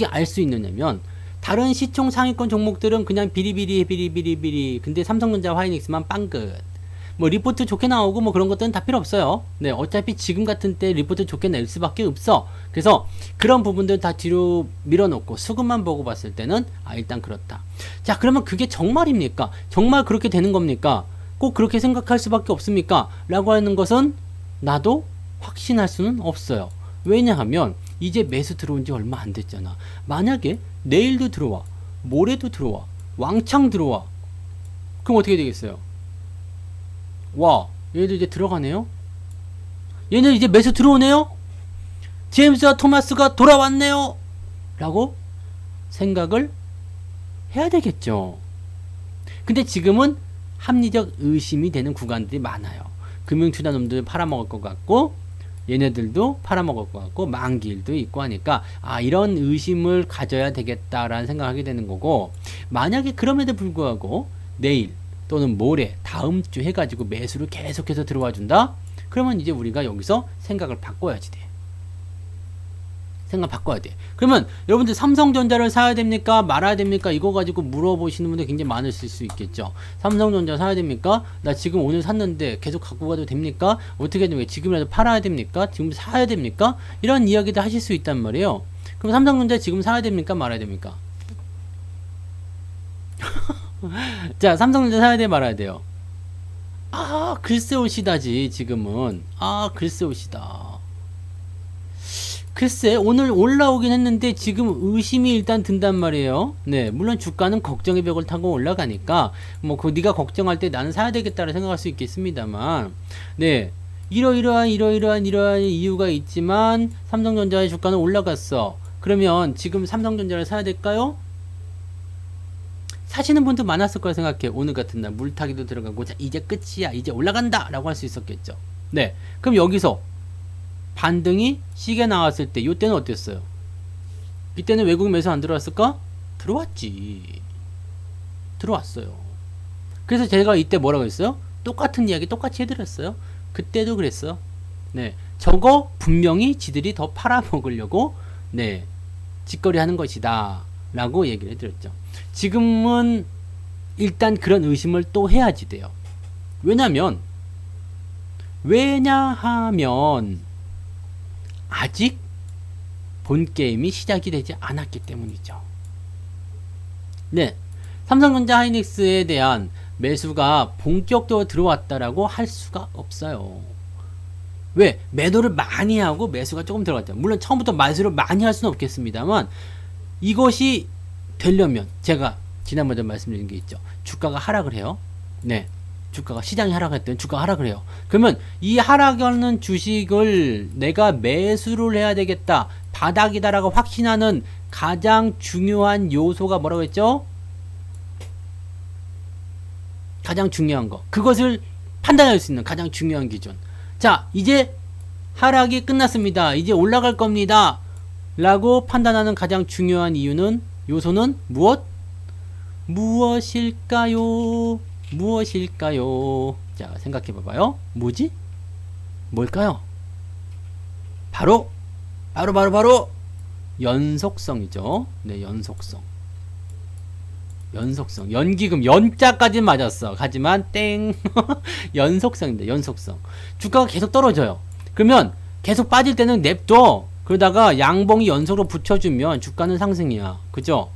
알 수 있느냐면, 다른 시총 상위권 종목들은 그냥 비리비리. 근데 삼성전자와 하이닉스만 빵긋. 뭐 리포트 좋게 나오고 뭐 그런 것들은 다 필요 없어요. 네, 어차피 지금 같은 때 리포트 좋게 낼 수밖에 없어. 그래서 그런 부분들 다 뒤로 밀어놓고 수급만 보고 봤을 때는 일단 그렇다. 자, 그러면 그게 정말입니까? 정말 그렇게 되는 겁니까? 꼭 그렇게 생각할 수밖에 없습니까? 라고 하는 것은 나도 확신할 수는 없어요. 왜냐하면 이제 매수 들어온 지 얼마 안 됐잖아. 만약에 내일도 들어와, 모레도 들어와, 왕창 들어와, 그럼 어떻게 되겠어요? 와, 얘들 이제 들어가네요? 얘네 이제 매수 들어오네요? 제임스와 토마스가 돌아왔네요? 라고 생각을 해야 되겠죠. 근데 지금은 합리적 의심이 되는 구간들이 많아요. 금융투자 놈들 팔아먹을 것 같고, 얘네들도 팔아먹을 것 같고, 만기일도 있고 하니까, 이런 의심을 가져야 되겠다라는 생각을 하게 되는 거고, 만약에 그럼에도 불구하고, 내일, 또는 모레, 다음 주 해가지고 매수를 계속해서 들어와 준다? 그러면 이제 우리가 여기서 생각을 바꿔야지 돼. 생각 바꿔야 돼. 그러면 여러분들 삼성전자를 사야 됩니까? 말아야 됩니까? 이거 가지고 물어보시는 분들 굉장히 많으실 수 있겠죠. 삼성전자 사야 됩니까? 나 지금 오늘 샀는데 계속 갖고 가도 됩니까? 어떻게 해야 됩니까? 지금이라도 팔아야 됩니까? 지금 사야 됩니까? 이런 이야기도 하실 수 있단 말이에요. 그럼 삼성전자 지금 사야 됩니까? 말아야 됩니까? 자, 삼성전자 사야 돼, 말아야 돼요? 글쎄 옳시다지, 지금은. 글쎄 옳시다. 글쎄, 오늘 올라오긴 했는데, 지금 의심이 일단 든단 말이에요. 네, 물론 주가는 걱정의 벽을 타고 올라가니까, 뭐, 네가 걱정할 때 나는 사야 되겠다고 생각할 수 있겠습니다만, 네, 이러이러한 이유가 있지만, 삼성전자의 주가는 올라갔어. 그러면 지금 삼성전자를 사야 될까요? 사시는 분도 많았을 거라 생각해. 오늘 같은 날 물타기도 들어가고, 자, 이제 끝이야, 이제 올라간다 라고 할 수 있었겠죠. 네, 그럼 여기서 반등이 시계 나왔을 때 이때는 어땠어요? 이때는 외국 매수 안 들어왔을까? 들어왔지. 들어왔어요. 그래서 제가 이때 뭐라고 했어요? 똑같은 이야기 똑같이 해드렸어요. 그때도 그랬어요. 네, 저거 분명히 지들이 더 팔아먹으려고 네, 짓거리 하는 것이다 라고 얘기를 해드렸죠. 지금은 일단 그런 의심을 또 해야지 돼요. 왜냐하면 아직 본 게임이 시작이 되지 않았기 때문이죠. 네, 삼성전자 하이닉스에 대한 매수가 본격적으로 들어왔다라고 할 수가 없어요. 왜? 매도를 많이 하고 매수가 조금 들어갔죠. 물론 처음부터 매수를 많이 할 수는 없겠습니다만, 이것이 되려면 제가 지난번에 말씀드린 게 있죠. 주가가 하락을 해요. 네, 주가가 시장이 하락했더니 주가가 하락을 해요. 그러면 이 하락하는 주식을 내가 매수를 해야 되겠다. 바닥이다라고 확신하는 가장 중요한 요소가 뭐라고 했죠? 가장 중요한 거. 그것을 판단할 수 있는 가장 중요한 기준. 자, 이제 하락이 끝났습니다. 이제 올라갈 겁니다. 라고 판단하는 가장 중요한 이유는, 요소는 무엇일까요? 무엇일까요? 자, 생각해 봐봐요. 뭐지? 뭘까요? 바로 연속성이죠. 네, 연속성. 연기금, 연자까지 맞았어. 하지만 땡. 연속성입니다. 연속성. 주가가 계속 떨어져요. 그러면 계속 빠질 때는 냅둬. 그러다가 양봉이 연속으로 붙여주면 주가는 상승이야. 그죠?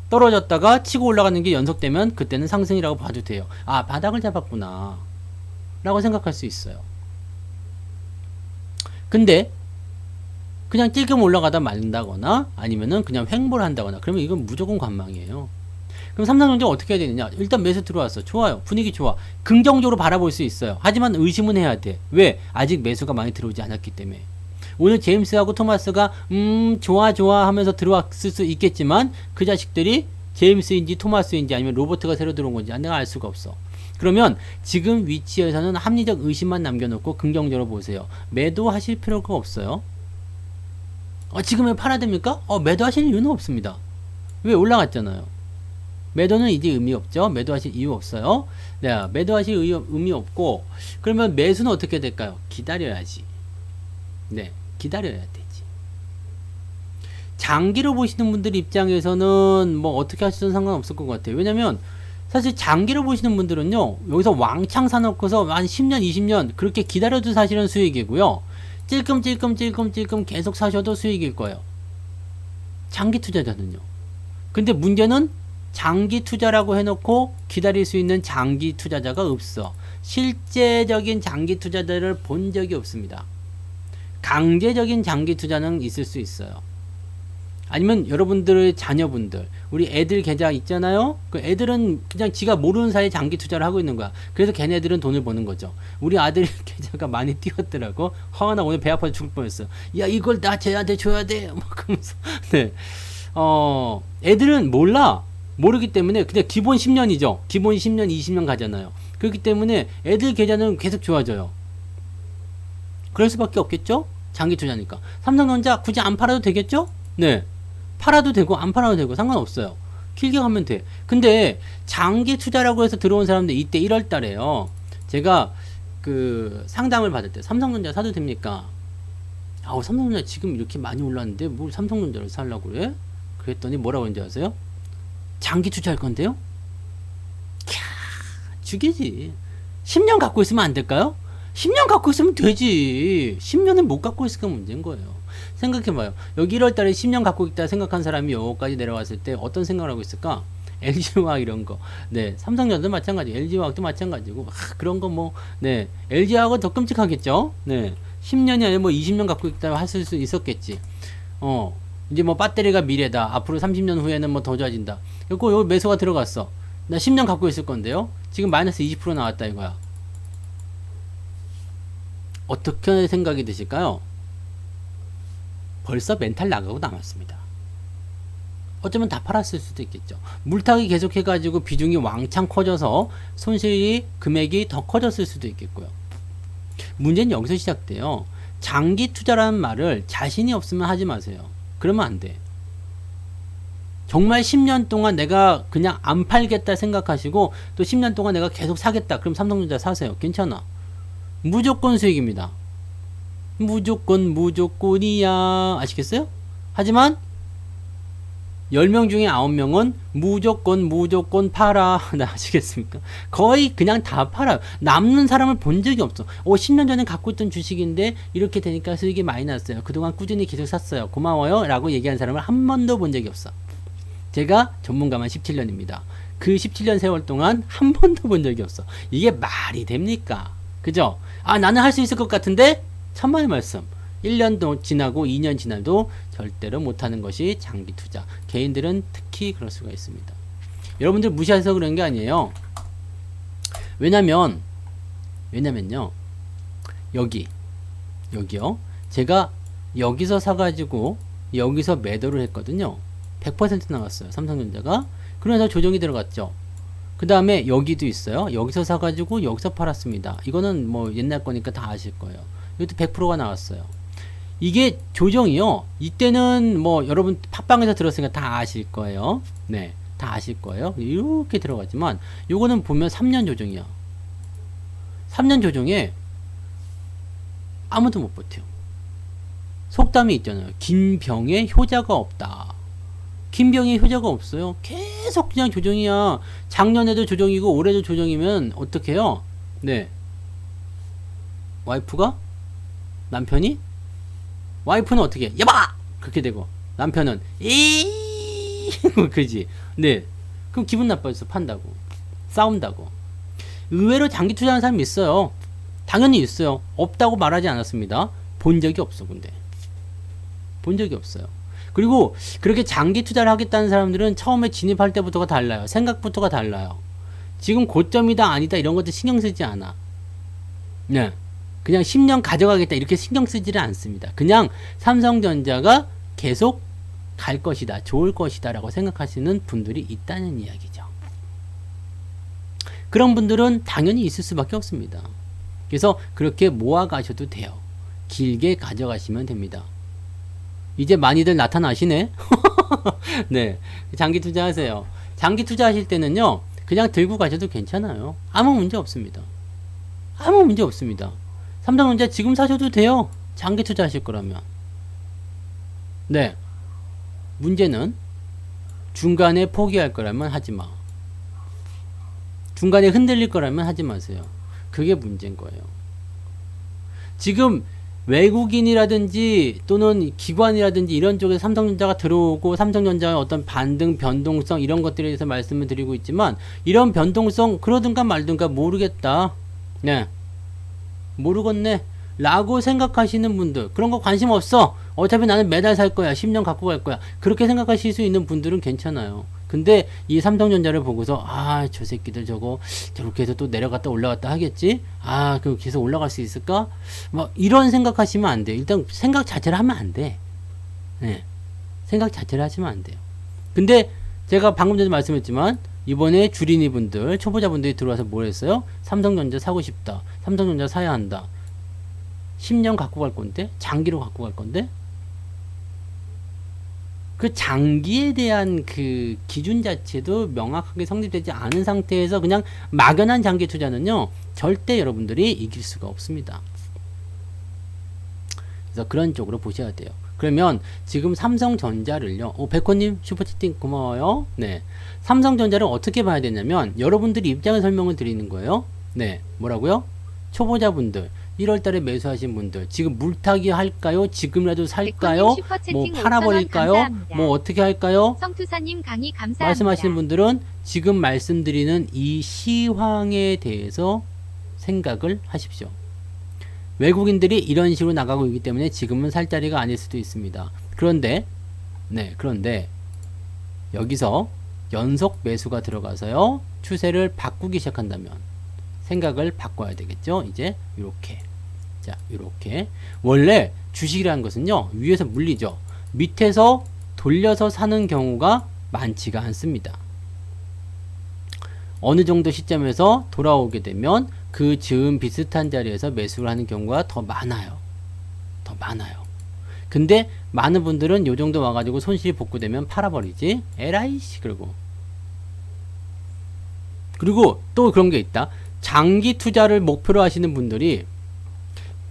떨어졌다가 치고 올라가는 게 연속되면 그때는 상승이라고 봐도 돼요. 아, 바닥을 잡았구나 라고 생각할 수 있어요. 근데 그냥 찔끔 올라가다 말린다거나 아니면은 그냥 횡보를 한다거나 그러면 이건 무조건 관망이에요. 그럼 삼성전자 어떻게 해야 되느냐? 일단 매수 들어왔어. 좋아요. 분위기 좋아. 긍정적으로 바라볼 수 있어요. 하지만 의심은 해야 돼. 왜? 아직 매수가 많이 들어오지 않았기 때문에. 오늘 제임스하고 토마스가 좋아 하면서 들어왔을 수 있겠지만 그 자식들이 제임스인지 토마스인지 아니면 로버트가 새로 들어온 건지 내가 알 수가 없어. 그러면 지금 위치에서는 합리적 의심만 남겨놓고 긍정적으로 보세요. 매도하실 필요가 없어요. 지금 왜 팔아야 됩니까? 매도하실 이유는 없습니다. 왜? 올라갔잖아요. 매도는 이제 의미 없죠. 매도하실 이유 없어요. 네, 매도하실 의미 없고, 그러면 매수는 어떻게 될까요? 기다려야지. 네, 기다려야 되지. 장기로 보시는 분들 입장에서는 뭐 어떻게 하시든 상관없을 것 같아요. 왜냐면 사실 장기로 보시는 분들은요, 여기서 왕창 사놓고서 한 10년, 20년 그렇게 기다려도 사실은 수익이고요. 찔끔 계속 사셔도 수익일 거예요. 장기 투자자는요. 근데 문제는 장기 투자라고 해놓고 기다릴 수 있는 장기 투자자가 없어. 실제적인 장기 투자자를 본 적이 없습니다. 강제적인 장기 투자는 있을 수 있어요. 아니면 여러분들의 자녀분들, 우리 애들 계좌 있잖아요. 그 애들은 그냥 지가 모르는 사이에 장기 투자를 하고 있는 거야. 그래서 걔네들은 돈을 버는 거죠. 우리 아들 계좌가 많이 뛰었더라고. 나 오늘 배 아파서 죽을 뻔했어. 야, 이걸 나 쟤한테 줘야 돼. 막 그러면서. 네. 애들은 몰라. 모르기 때문에 그냥 기본 10년이죠. 기본 10년, 20년 가잖아요. 그렇기 때문에 애들 계좌는 계속 좋아져요. 그럴 수밖에 없겠죠? 장기 투자니까. 삼성전자 굳이 안 팔아도 되겠죠? 네. 팔아도 되고 안 팔아도 되고 상관없어요. 길게 가면 돼. 근데 장기 투자라고 해서 들어온 사람들 이때 1월 달에요. 제가 그 상담을 받을 때 삼성전자 사도 됩니까? 삼성전자 지금 이렇게 많이 올랐는데 뭘 삼성전자를 살라고 그래? 그랬더니 뭐라고 했는지 아세요? 장기 투자할 건데요? 죽이지. 10년 갖고 있으면 안 될까요? 10년 갖고 있으면 되지. 10년은 못 갖고 있으니까 문제인 거예요. 생각해봐요. 여기 1월 달에 10년 갖고 있다 생각한 사람이 여기까지 내려왔을 때 어떤 생각을 하고 있을까? LG화학 이런 거. 네. 삼성전자도 마찬가지. LG화학도 마찬가지고. 그런 거 뭐, 네. LG화학은 더 끔찍하겠죠? 네. 10년이 아니라 뭐 20년 갖고 있다 했을 수 있었겠지. 이제 뭐 배터리가 미래다. 앞으로 30년 후에는 뭐 더 좋아진다. 그리고 여기 매수가 들어갔어. 나 10년 갖고 있을 건데요. 지금 마이너스 20% 나왔다 이거야. 어떻게 생각이 드실까요? 벌써 멘탈 나가고 남았습니다. 어쩌면 다 팔았을 수도 있겠죠. 물타기 계속 해가지고 비중이 왕창 커져서 손실이 금액이 더 커졌을 수도 있겠고요. 문제는 여기서 시작돼요. 장기 투자라는 말을 자신이 없으면 하지 마세요. 그러면 안 돼. 정말 10년 동안 내가 그냥 안 팔겠다 생각하시고 또 10년 동안 내가 계속 사겠다. 그럼 삼성전자 사세요. 괜찮아. 무조건 수익입니다. 무조건이야. 아시겠어요? 하지만 10명 중에 9명은 무조건 팔아. 아시겠습니까? 거의 그냥 다 팔아요. 남는 사람을 본 적이 없어. 10년 전에 갖고 있던 주식인데 이렇게 되니까 수익이 많이 났어요. 그동안 꾸준히 계속 샀어요. 고마워요. 라고 얘기한 사람을 한 번도 본 적이 없어. 제가 전문가만 17년입니다. 그 17년 세월 동안 한 번도 본 적이 없어. 이게 말이 됩니까? 그죠? 나는 할 수 있을 것 같은데 천만의 말씀. 1년 지나고 2년 지나도 절대로 못하는 것이 장기 투자. 개인들은 특히 그럴 수가 있습니다. 여러분들 무시해서 그런 게 아니에요. 왜냐면요. 여기요. 제가 여기서 사가지고 여기서 매도를 했거든요. 100% 나왔어요. 삼성전자가. 그래서 조정이 들어갔죠. 그 다음에 여기도 있어요. 여기서 사가지고 여기서 팔았습니다. 이거는 뭐 옛날 거니까 다 아실 거예요. 이것도 100%가 나왔어요. 이게 조정이요. 이때는 뭐 여러분 팟빵에서 들었으니까 다 아실 거예요. 네, 다 아실 거예요. 이렇게 들어가지만 요거는 보면 3년 조정이야. 3년 조정에 아무도 못 버텨. 속담이 있잖아요. 긴 병에 효자가 없다. 긴 병에 효자가 없어요. 계속 그냥 조정이야. 작년에도 조정이고 올해도 조정이면 어떡해요? 네. 남편이 어떻게 해? 야봐! 그렇게 되고 남편은 그지. 네. 그럼 기분 나빠져서 판다고. 싸운다고. 의외로 장기 투자하는 사람이 있어요. 당연히 있어요. 없다고 말하지 않았습니다. 본 적이 없어. 근데 본 적이 없어요. 그리고 그렇게 장기 투자를 하겠다는 사람들은 처음에 진입할 때부터가 달라요. 생각부터가 달라요. 지금 고점이다 아니다 이런 것도 신경 쓰지 않아. 네. 그냥 10년 가져가겠다 이렇게 신경 쓰지를 않습니다. 그냥 삼성전자가 계속 갈 것이다, 좋을 것이다 라고 생각하시는 분들이 있다는 이야기죠. 그런 분들은 당연히 있을 수밖에 없습니다. 그래서 그렇게 모아 가셔도 돼요. 길게 가져가시면 됩니다. 이제 많이들 나타나시네. 네, 장기 투자하세요. 장기 투자하실 때는요, 그냥 들고 가셔도 괜찮아요. 아무 문제 없습니다. 아무 문제 없습니다. 삼성전자 지금 사셔도 돼요. 장기 투자하실 거라면. 네, 문제는 중간에 포기할 거라면 하지 마. 중간에 흔들릴 거라면 하지 마세요. 그게 문제인 거예요. 지금 외국인이라든지 또는 기관이라든지 이런 쪽에 삼성전자가 들어오고 삼성전자의 어떤 반등 변동성 이런 것들에 대해서 말씀을 드리고 있지만 이런 변동성 그러든가 말든가 모르겠다. 네. 모르겠네. 라고 생각하시는 분들 그런 거 관심 없어. 어차피 나는 매달 살 거야. 10년 갖고 갈 거야. 그렇게 생각하실 수 있는 분들은 괜찮아요. 근데 이 삼성전자를 보고서 저 새끼들 저렇게 해서 또 내려갔다 올라갔다 하겠지? 그럼 계속 올라갈 수 있을까? 막 이런 생각하시면 안 돼요. 일단 생각 자체를 하면 안 돼. 네. 생각 자체를 하시면 안 돼요. 근데 제가 방금 전에 말씀했지만 이번에 주린이 분들, 초보자분들이 들어와서 뭘 했어요? 삼성전자 사고 싶다. 삼성전자 사야 한다. 10년 갖고 갈 건데? 장기로 갖고 갈 건데? 그 장기에 대한 그 기준 자체도 명확하게 성립되지 않은 상태에서 그냥 막연한 장기 투자는요, 절대 여러분들이 이길 수가 없습니다. 그래서 그런 쪽으로 보셔야 돼요. 그러면 지금 삼성전자를요, 백호님 슈퍼채팅 고마워요. 네. 삼성전자를 어떻게 봐야 되냐면, 여러분들이 입장을 설명을 드리는 거예요. 네. 뭐라고요? 초보자분들. 1월달에 매수하신 분들 지금 물타기 할까요? 지금이라도 살까요? 뭐 팔아버릴까요? 뭐 어떻게 할까요? 성투사님 강의 감사합니다. 말씀하시는 분들은 지금 말씀드리는 이 시황에 대해서 생각을 하십시오. 외국인들이 이런 식으로 나가고 있기 때문에 지금은 살 자리가 아닐 수도 있습니다. 그런데 여기서 연속 매수가 들어가서요, 추세를 바꾸기 시작한다면 생각을 바꿔야 되겠죠. 이제 이렇게, 자, 이렇게 원래 주식이라는 것은요, 위에서 물리죠. 밑에서 돌려서 사는 경우가 많지가 않습니다. 어느 정도 시점에서 돌아오게 되면 그 즈음 비슷한 자리에서 매수를 하는 경우가 더 많아요. 근데 많은 분들은 요 정도 와가지고 손실이 복구되면 팔아버리지. 에라이씨. 그리고 또 그런 게 있다. 장기 투자를 목표로 하시는 분들이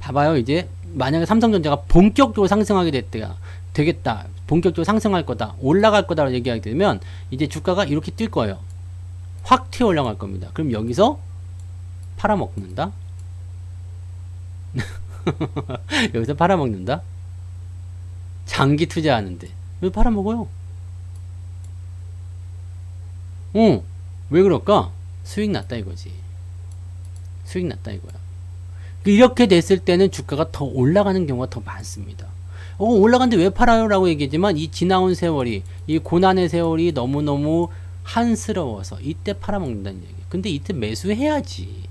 봐봐요. 이제 만약에 삼성전자가 본격적으로 상승하게 되겠다. 본격적으로 상승할 거다. 올라갈 거다라고 얘기하게 되면 이제 주가가 이렇게 뛸 거예요. 확 튀어 올라갈 겁니다. 그럼 여기서 팔아먹는다. 여기서 팔아먹는다. 장기 투자하는데 왜 팔아먹어요? 왜 그럴까? 수익 났다 이거지. 수익 났다 이거야. 이렇게 됐을 때는 주가가 더 올라가는 경우가 더 많습니다. 올라갔는데 왜 팔아요? 라고 얘기하지만 이 지나온 세월이, 이 고난의 세월이 너무너무 한스러워서 이때 팔아먹는다는 얘기. 근데 이때 매수해야지.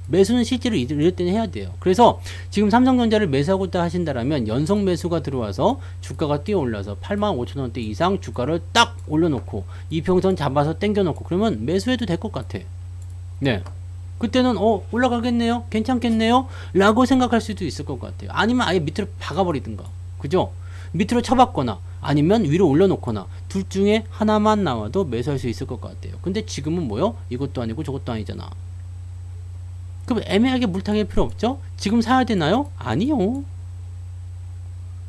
매수는 실제로 이럴 때는 해야 돼요. 그래서 지금 삼성전자를 매수하고 있다 하신다라면 연속 매수가 들어와서 주가가 뛰어 올라서 85,000원대 이상 주가를 딱 올려놓고 이평선 잡아서 당겨놓고 그러면 매수해도 될 것 같아. 네. 그때는 올라가겠네요, 괜찮겠네요 라고 생각할 수도 있을 것 같아요. 아니면 아예 밑으로 박아버리든가, 그죠? 밑으로 쳐박거나 아니면 위로 올려놓거나 둘 중에 하나만 나와도 매수할 수 있을 것 같아요. 근데 지금은 뭐요? 이것도 아니고 저것도 아니잖아. 그럼 애매하게 물타기 필요 없죠? 지금 사야 되나요? 아니요.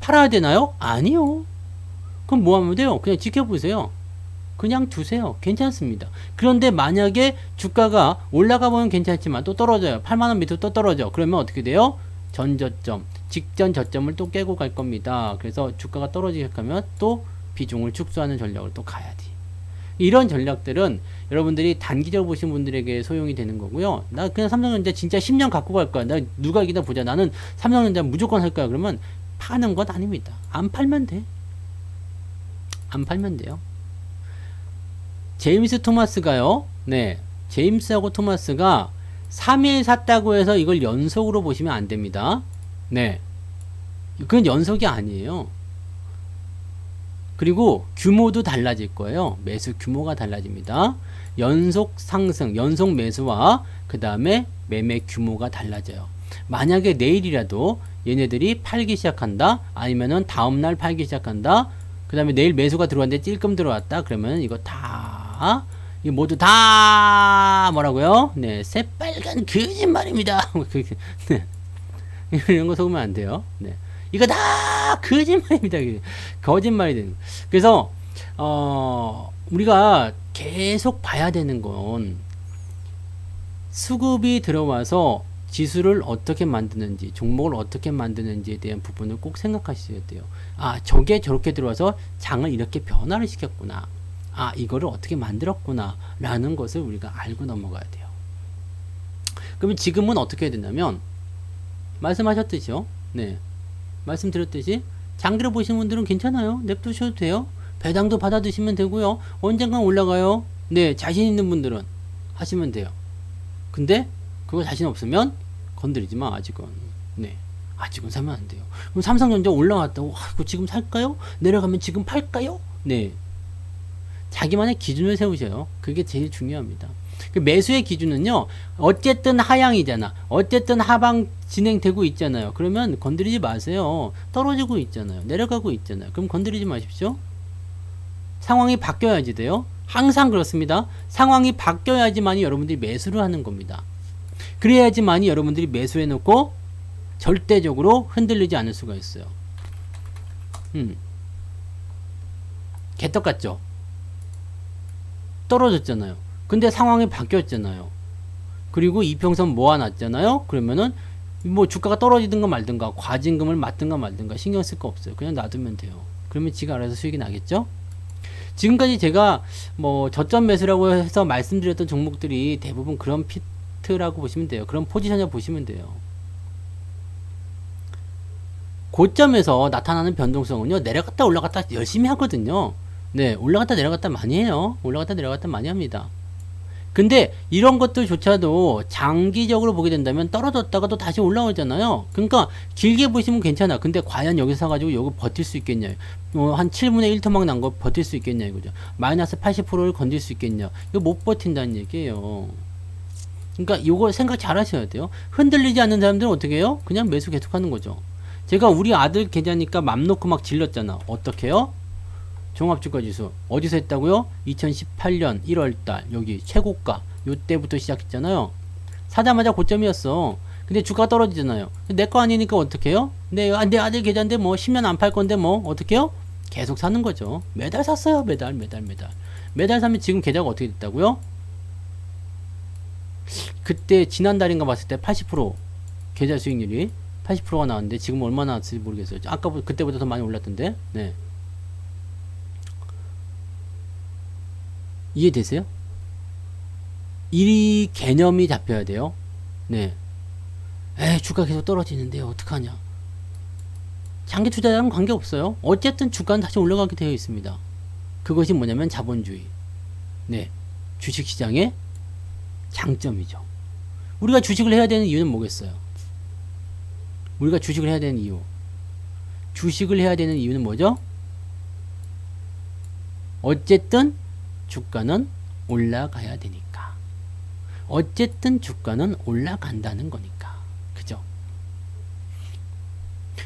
팔아야 되나요? 아니요. 그럼 뭐 하면 돼요? 그냥 지켜보세요. 그냥 두세요. 괜찮습니다. 그런데 만약에 주가가 올라가 보면 괜찮지만 또 떨어져요. 8만원 밑으로 또 떨어져. 그러면 어떻게 돼요? 전저점, 직전 저점을 또 깨고 갈 겁니다. 그래서 주가가 떨어지게 하면 또 비중을 축소하는 전략을 또 가야지. 이런 전략들은 여러분들이 단기적으로 보신 분들에게 소용이 되는 거고요. 나 그냥 삼성전자 진짜 10년 갖고 갈 거야. 나 누가 이기나 보자. 나는 삼성전자 무조건 할 거야. 그러면 파는 건 아닙니다. 안 팔면 돼. 안 팔면 돼요. 제임스 토마스가요. 네. 제임스하고 토마스가 3일 샀다고 해서 이걸 연속으로 보시면 안 됩니다. 네. 그건 연속이 아니에요. 그리고 규모도 달라질 거예요. 매수 규모가 달라집니다. 연속 상승, 연속 매수와 그 다음에 매매 규모가 달라져요. 만약에 내일이라도 얘네들이 팔기 시작한다, 아니면은 다음날 팔기 시작한다, 그 다음에 내일 매수가 들어왔는데 찔끔 들어왔다, 그러면 이거 모두 다 뭐라고요? 네, 새빨간 거짓말입니다. 네. 이런 거 속으면 안 돼요. 네. 이거 다 거짓말입니다. 거짓말이. 그래서 우리가 계속 봐야 되는 건 수급이 들어와서 지수를 어떻게 만드는지, 종목을 어떻게 만드는지에 대한 부분을 꼭 생각하셔야 돼요. 아, 저게 저렇게 들어와서 장을 이렇게 변화를 시켰구나. 아, 이거를 어떻게 만들었구나 라는 것을 우리가 알고 넘어가야 돼요. 그러면 지금은 어떻게 해야 되냐면 말씀하셨듯이요. 네. 말씀드렸듯이 장기로 보시는 분들은 괜찮아요. 냅두셔도 돼요. 배당도 받아 드시면 되고요. 언젠간 올라가요. 네, 자신 있는 분들은 하시면 돼요. 근데 그거 자신 없으면 건드리지 마. 아직은. 네, 아직은 사면 안 돼요. 그럼 삼성전자 올라왔다고 이거 지금 살까요? 내려가면 지금 팔까요? 네, 자기만의 기준을 세우셔요. 그게 제일 중요합니다. 그 매수의 기준은요, 어쨌든 하향이잖아. 어쨌든 하방 진행되고 있잖아요. 그러면 건드리지 마세요. 떨어지고 있잖아요. 내려가고 있잖아요. 그럼 건드리지 마십시오. 상황이 바뀌어야지 돼요. 항상 그렇습니다. 상황이 바뀌어야지만이 여러분들이 매수를 하는 겁니다. 그래야지만이 여러분들이 매수해 놓고 절대적으로 흔들리지 않을 수가 있어요. 개떡 같죠? 떨어졌잖아요. 근데 상황이 바뀌었잖아요. 그리고 이평선 모아놨잖아요. 그러면은 뭐 주가가 떨어지든가 말든가 과징금을 맞든가 말든가 신경 쓸 거 없어요. 그냥 놔두면 돼요. 그러면 지가 알아서 수익이 나겠죠? 지금까지 제가 뭐 저점 매수라고 해서 말씀드렸던 종목들이 대부분 그런 피트라고 보시면 돼요. 그런 포지션을 보시면 돼요. 고점에서 나타나는 변동성은요, 내려갔다 올라갔다 열심히 하거든요. 네, 올라갔다 내려갔다 많이 해요. 올라갔다 내려갔다 많이 합니다. 근데 이런 것들조차도 장기적으로 보게 된다면 떨어졌다가도 다시 올라오잖아요. 그러니까 길게 보시면 괜찮아. 근데 과연 여기서 사가지고 여기 버틸 수 있겠냐, 한 7분의 1 토막 난 거 버틸 수 있겠냐 이거죠. 마이너스 80%를 건질 수 있겠냐, 이거 못 버틴다는 얘기예요. 그러니까 이거 생각 잘 하셔야 돼요. 흔들리지 않는 사람들은 어떻게 해요? 그냥 매수 계속 하는 거죠. 제가 우리 아들 계좌니까 맘 놓고 막 질렀잖아. 어떻게 해요? 종합주가지수 어디서 했다고요? 2018년 1월달 여기 최고가 요때부터 시작했잖아요. 사자마자 고점이었어. 근데 주가가 떨어지잖아요. 내 거 아니니까 어떻게 해요? 내 아들 계좌인데 뭐 10년 안 팔 건데 뭐 어떻게 해요? 계속 사는 거죠. 매달 샀어요. 매달 사면 지금 계좌가 어떻게 됐다고요? 그때 지난달인가 봤을 때 80% 계좌 수익률이 80%가 나왔는데 지금 얼마나 나왔을지 모르겠어요. 아까 그때보다 더 많이 올랐던데. 네. 이해되세요? 이 개념이 잡혀야 돼요. 네. 주가 계속 떨어지는데요. 어떡하냐. 장기 투자자랑 관계없어요. 어쨌든 주가는 다시 올라가게 되어 있습니다. 그것이 뭐냐면 자본주의. 네. 주식시장의 장점이죠. 우리가 주식을 해야 되는 이유는 뭐겠어요? 우리가 주식을 해야 되는 이유. 주식을 해야 되는 이유는 뭐죠? 어쨌든 주가는 올라가야 되니까. 어쨌든 주가는 올라간다는 거니까. 그죠?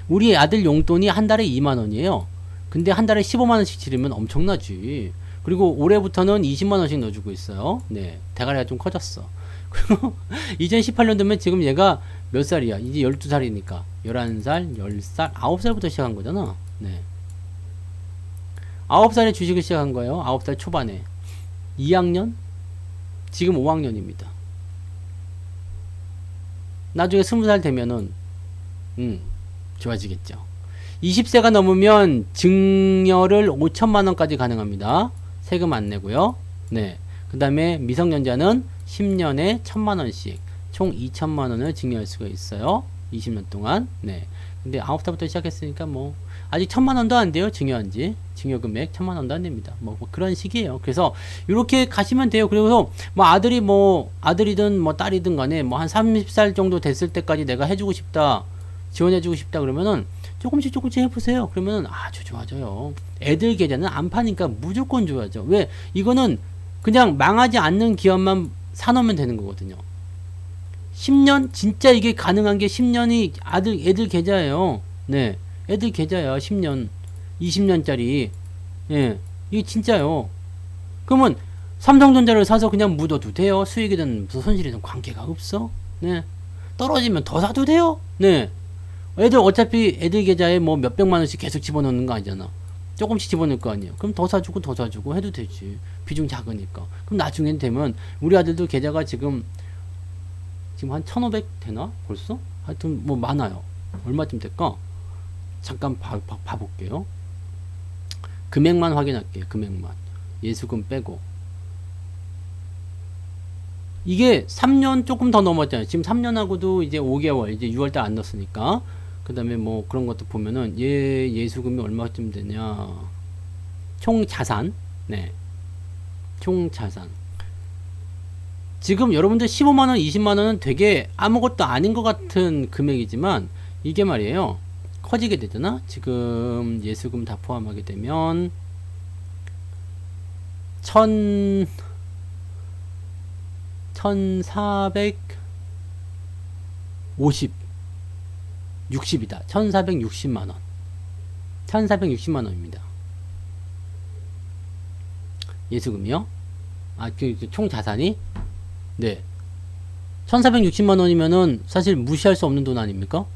우리 아들 용돈이 한 달에 2만 원이에요. 근데 한 달에 15만 원씩 지르면 엄청나지. 그리고 올해부터는 20만 원씩 넣어주고 있어요. 네. 대가리가 좀 커졌어. 그리고 2018년도면 지금 얘가 몇 살이야? 이제 12살이니까. 11살, 10살, 9살부터 시작한 거잖아. 네. 9살에 주식을 시작한 거예요. 9살 초반에. 2학년? 지금 5학년입니다. 나중에 20살 되면은, 좋아지겠죠. 20세가 넘으면 증여를 5천만원까지 가능합니다. 세금 안 내고요. 네. 그 다음에 미성년자는 10년에 1,000만원씩 총 2천만원을 증여할 수가 있어요. 20년 동안. 네. 근데 9살부터 시작했으니까 뭐 아직 1,000만원도 안 돼요. 증여한지. 증여금액 1,000만원도 안 됩니다. 뭐 그런 식이에요. 그래서 이렇게 가시면 돼요. 그래서 아들이든 뭐 딸이든 간에 뭐 한 30살 정도 됐을 때까지 내가 해주고 싶다. 지원해주고 싶다 그러면은 조금씩 해보세요. 그러면은 아주 좋아져요. 애들 계좌는 안 파니까 무조건 좋아져. 왜? 이거는 그냥 망하지 않는 기업만 사놓으면 되는 거거든요. 10년? 진짜 이게 가능한 게 10년이 애들 계좌예요. 네. 애들 계좌야. 10년. 20년짜리. 예. 이게 진짜요. 그러면 삼성전자를 사서 그냥 묻어도 돼요. 수익이든 손실이든 관계가 없어. 네. 떨어지면 더 사도 돼요. 네. 어차피 애들 계좌에 뭐 몇백만 원씩 계속 집어넣는 거 아니잖아. 조금씩 집어넣을 거 아니에요. 그럼 더 사주고 해도 되지. 비중 작으니까. 그럼 나중엔 되면 우리 아들도 계좌가 지금 한 1,500 되나? 벌써? 하여튼 뭐 많아요. 얼마쯤 될까? 잠깐 봐볼게요. 금액만 확인할게요. 금액만. 예수금 빼고. 이게 3년 조금 더 넘었잖아요. 지금 3년하고도 이제 5개월, 이제 6월달 안 넣었으니까. 그 다음에 뭐 그런 것도 보면은 예수금이 얼마쯤 되냐. 총 자산. 네. 총 자산. 지금 여러분들 15만원, 20만원은 되게 아무것도 아닌 것 같은 금액이지만 이게 말이에요. 커지게 되잖아. 지금 예수금 다 포함하게 되면 1450 60이다. 1460만원. 1460만원입니다. 예수금이요? 총 자산이? 네. 1460만원이면은 사실 무시할 수 없는 돈 아닙니까?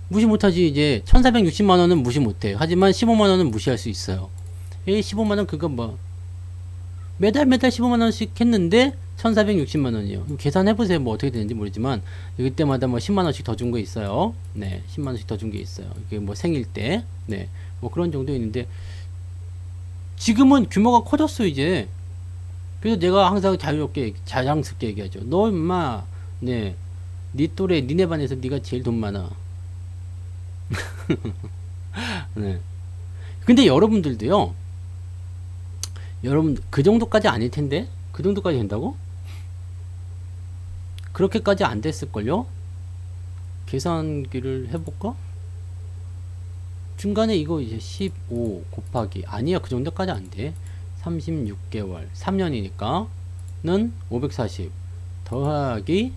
무시 못하지. 이제 1460만원은 무시 못해요. 하지만 15만원은 무시할 수 있어요. 15만원 그거 뭐 매달 15만원씩 했는데 1460만원이요. 계산해보세요. 뭐 어떻게 되는지 모르지만 이때마다 뭐 10만원씩 더 준 거 있어요. 네. 10만원씩 더 준 게 있어요. 이게 뭐 생일 때. 네. 뭐 그런 정도 있는데 지금은 규모가 커졌어 이제. 그래서 내가 항상 자랑스럽게 얘기하죠. 너 임마 네 또래 니네 반에서 네가 제일 돈 많아. 네. 근데 여러분들도요. 여러분 그 정도까지 아닐 텐데 그 정도까지 된다고? 그렇게까지 안 됐을걸요? 계산기를 해볼까? 중간에 이거 이제 15 곱하기 아니야 그 정도까지 안 돼. 36개월 3년이니까 는 540 더하기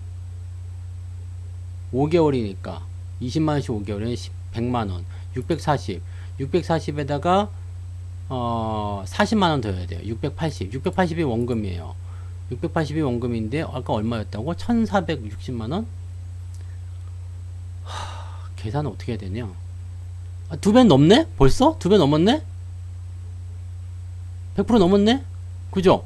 5개월이니까 20만원씩 5개월에 100만원 640에다가 40만원 더 해야 돼요. 680이 원금이에요. 680이 원금인데 아까 얼마였다고? 1460만원? 계산은 어떻게 해야 되냐? 2배 넘네? 벌써? 2배 넘었네? 100% 넘었네? 그죠?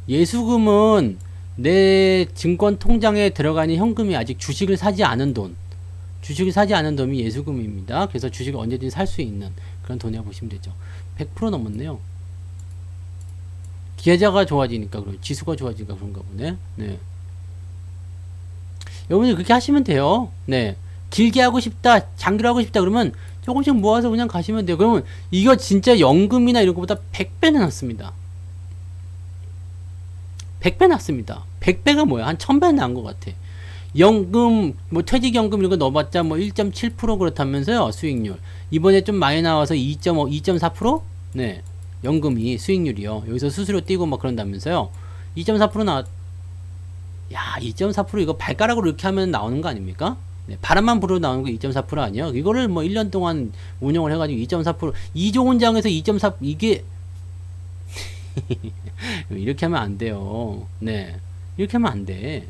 예수금은 내 증권 통장에 들어가는 현금이 아직 주식을 사지 않은 돈. 주식을 사지 않은 돈이 예수금입니다. 그래서 주식을 언제든지 살 수 있는 그런 돈이라고 보시면 되죠. 100% 넘었네요. 계좌가 좋아지니까, 지수가 좋아지니까 그런가 보네. 네. 여러분들 그렇게 하시면 돼요. 네. 길게 하고 싶다, 장기로 하고 싶다 그러면 조금씩 모아서 그냥 가시면 돼요. 그러면 이거 진짜 연금이나 이런 것보다 100배는 낫습니다. 100배 낫습니다. 100배가 뭐야? 한 1000배 나은 것 같아. 연금, 뭐 퇴직연금 이런 거 넣어봤자 뭐 1.7% 그렇다면서요, 수익률. 이번에 좀 많이 나와서 2.5, 2.4%? 네. 연금이 수익률이요. 여기서 수수료 띄고 막 그런다면서요. 2.4% 나왔, 야, 2.4% 이거 발가락으로 이렇게 하면 나오는 거 아닙니까? 네, 바람만 불어 나오는 거 2.4% 아니에요? 이거를 뭐 1년 동안 운영을 해가지고 2.4%, 2조 원장에서 2.4, 이게, 이렇게 하면 안 돼요. 네. 이렇게 하면 안 돼.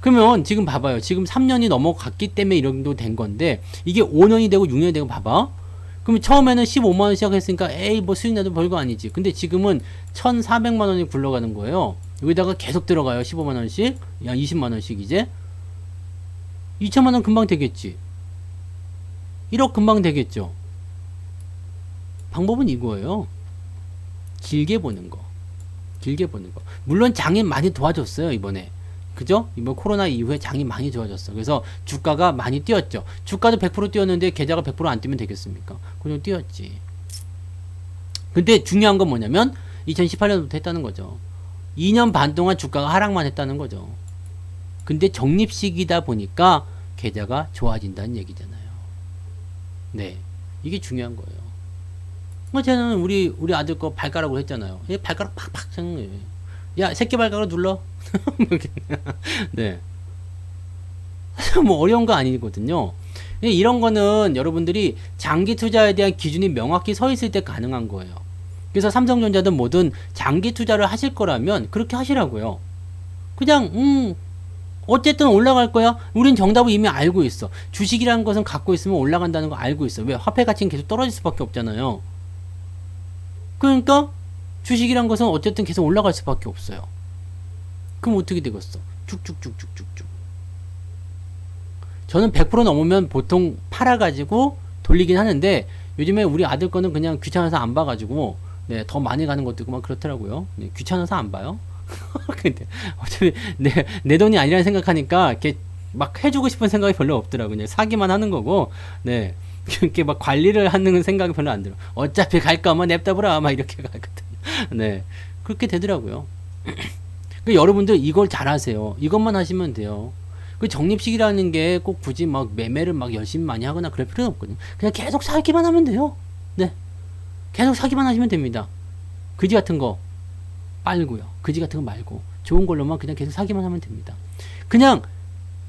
그러면 지금 봐봐요. 지금 3년이 넘어갔기 때문에 이런 정도 된 건데, 이게 5년이 되고 6년이 되고 봐봐. 그럼 처음에는 15만원 시작했으니까, 에이, 뭐 수익 나도 별거 아니지. 근데 지금은 1,400만원이 굴러가는 거예요. 여기다가 계속 들어가요. 15만원씩. 야, 20만원씩 이제. 2천만원 금방 되겠지. 1억 금방 되겠죠. 방법은 이거예요. 길게 보는 거. 길게 보는 거. 물론 장이 많이 도와줬어요, 이번에. 그죠? 이번 코로나 이후에 장이 많이 좋아졌어. 그래서 주가가 많이 뛰었죠. 주가도 100% 뛰었는데 계좌가 100%안 뛰면 되겠습니까? 그냥 뛰었지. 근데 중요한 건 뭐냐면 2018년부터 했다는 거죠. 2년 반 동안 주가가 하락만 했다는 거죠. 근데 적립식이다 보니까 계좌가 좋아진다는 얘기잖아요. 네. 이게 중요한 거예요. 뭐 저는 우리 아들 거 발가락으로 했잖아요. 얘 발가락 팍팍 차는 거예요. 야, 새끼 발가락 눌러. 네. 뭐 어려운 거 아니거든요. 이런 거는 여러분들이 장기 투자에 대한 기준이 명확히 서 있을 때 가능한 거예요. 그래서 삼성전자든 뭐든 장기 투자를 하실 거라면 그렇게 하시라고요. 그냥 어쨌든 올라갈 거야. 우린 정답을 이미 알고 있어. 주식이라는 것은 갖고 있으면 올라간다는 거 알고 있어. 왜? 화폐 가치는 계속 떨어질 수밖에 없잖아요. 그러니까 주식이란 것은 어쨌든 계속 올라갈 수밖에 없어요. 그럼 어떻게 되겠어? 쭉쭉쭉쭉쭉쭉. 저는 100% 넘으면 보통 팔아가지고 돌리긴 하는데 요즘에 우리 아들 거는 그냥 귀찮아서 안 봐가지고 네, 더 많이 가는 것도 있고 막 그렇더라고요. 네, 귀찮아서 안 봐요. 근데 어차피 내 돈이 아니라는 생각하니까 이렇게 막 해주고 싶은 생각이 별로 없더라고요. 그냥 사기만 하는 거고, 네. 이렇게 막 관리를 하는 생각이 별로 안 들어. 어차피 갈 거면 냅다보라 막 이렇게 가거든. 네, 그렇게 되더라고요. 그 여러분들 이걸 잘 하세요. 이것만 하시면 돼요. 그 적립식이라는 게 꼭 굳이 막 매매를 막 열심히 많이 하거나 그럴 필요는 없거든요. 그냥 계속 사기만 하면 돼요. 네, 계속 사기만 하시면 됩니다. 그지 같은 거 빨고요. 그지 같은 거 말고 좋은 걸로만 그냥 계속 사기만 하면 됩니다. 그냥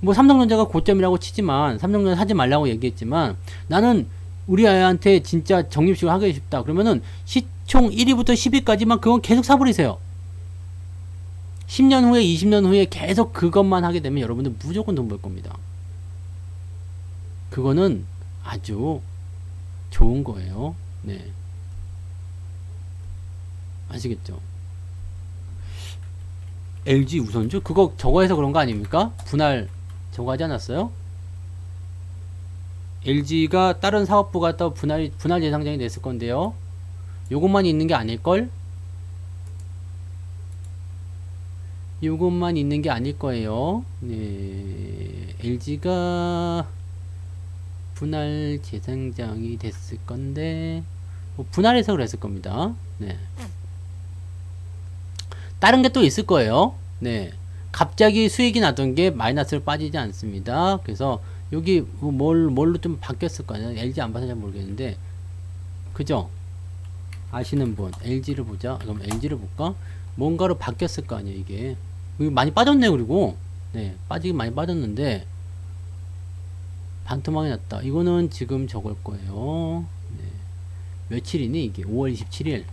뭐 삼성전자가 고점이라고 치지만 삼성전자 사지 말라고 얘기했지만 나는 우리 아이한테 진짜 적립식을 하고 싶다. 그러면은 시총 1위부터 10위까지만 그건 계속 사버리세요. 10년 후에 20년 후에 계속 그것만 하게 되면 여러분들 무조건 돈 벌 겁니다. 그거는 아주 좋은 거예요. 네. 아시겠죠? LG 우선주? 그거 저거 해서 그런 거 아닙니까? 분할 저거 하지 않았어요? LG가 다른 사업부가 또 분할 재상장이 됐을 건데요. 요것만 있는 게 아닐걸? 요것만 있는 게 아닐 거예요. 네. LG가 분할 재상장이 됐을 건데, 뭐 분할해서 그랬을 겁니다. 네. 다른 게 또 있을 거예요. 네. 갑자기 수익이 나던 게 마이너스로 빠지지 않습니다. 그래서 여기 뭘로 좀 바뀌었을 거 아니야. LG 안 봐서 잘 모르겠는데. 그죠? 아시는 분. LG를 보자. 그럼 LG를 볼까? 뭔가로 바뀌었을 거 아니에요, 이게. 이거 많이 빠졌네, 그리고. 네. 빠지긴 많이 빠졌는데. 반토막이 났다. 이거는 지금 저걸 거예요. 네. 며칠이니, 이게? 5월 27일.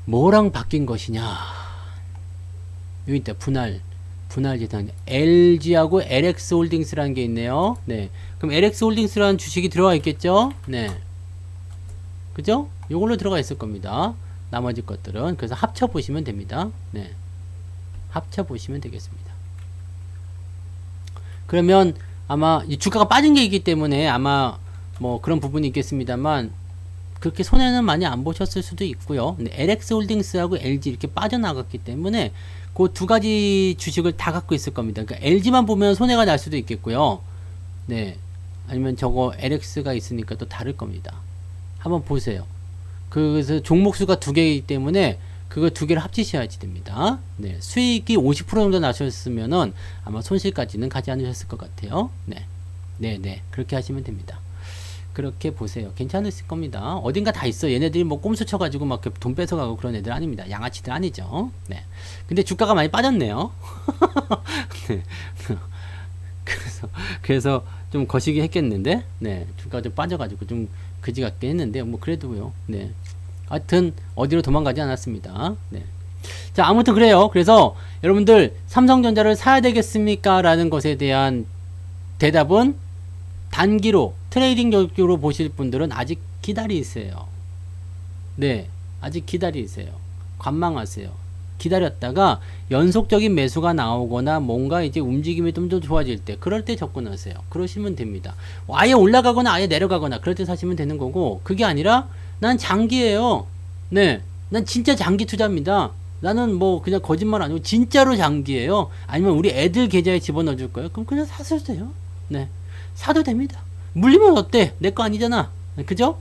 뭐랑 바뀐 것이냐. 여기 있다. 분할 재산. LG하고 LX 홀딩스라는 게 있네요. 네. 그럼 LX 홀딩스라는 주식이 들어가 있겠죠? 네. 그죠? 요걸로 들어가 있을 겁니다. 나머지 것들은. 그래서 합쳐 보시면 됩니다. 네. 합쳐 보시면 되겠습니다. 그러면 아마 이 주가가 빠진 게 있기 때문에 아마 뭐 그런 부분이 있겠습니다만 그렇게 손해는 많이 안 보셨을 수도 있고요. 근데 LX 홀딩스하고 LG 이렇게 빠져나갔기 때문에 그 두 가지 주식을 다 갖고 있을 겁니다. 그러니까 LG만 보면 손해가 날 수도 있겠고요. 네. 아니면 저거 LX가 있으니까 또 다를 겁니다. 한번 보세요. 그래서 종목수가 두 개이기 때문에 그거 두 개를 합치셔야지 됩니다. 네, 수익이 50% 정도 나셨으면은 아마 손실까지는 가지 않으셨을 것 같아요. 네, 네, 그렇게 하시면 됩니다. 그렇게 보세요. 괜찮으실 겁니다. 어딘가 다 있어. 얘네들이 뭐 꼼수 쳐가지고 막 돈 뺏어가고 그런 애들 아닙니다. 양아치들 아니죠. 네. 근데 주가가 많이 빠졌네요. 네. 그래서 좀 거시기 했겠는데, 네. 주가가 좀 빠져가지고 좀 그지 같게 했는데, 뭐 그래도요. 네. 하여튼, 어디로 도망가지 않았습니다. 네. 자, 아무튼 그래요. 그래서 여러분들, 삼성전자를 사야 되겠습니까? 라는 것에 대한 대답은 단기로 트레이딩 적으로 보실 분들은 아직 기다리세요. 네, 아직 기다리세요. 관망하세요. 기다렸다가 연속적인 매수가 나오거나 뭔가 이제 움직임이 좀 더 좋아질 때, 그럴 때 접근하세요. 그러시면 됩니다. 아예 올라가거나 아예 내려가거나 그럴 때 사시면 되는 거고, 그게 아니라 난 장기예요. 네, 난 진짜 장기 투자입니다. 나는 뭐 그냥 거짓말 아니고 진짜로 장기예요. 아니면 우리 애들 계좌에 집어넣어 줄 거예요. 그럼 그냥 사세요. 네. 사도 됩니다. 물리면 어때? 내 거 아니잖아. 그죠?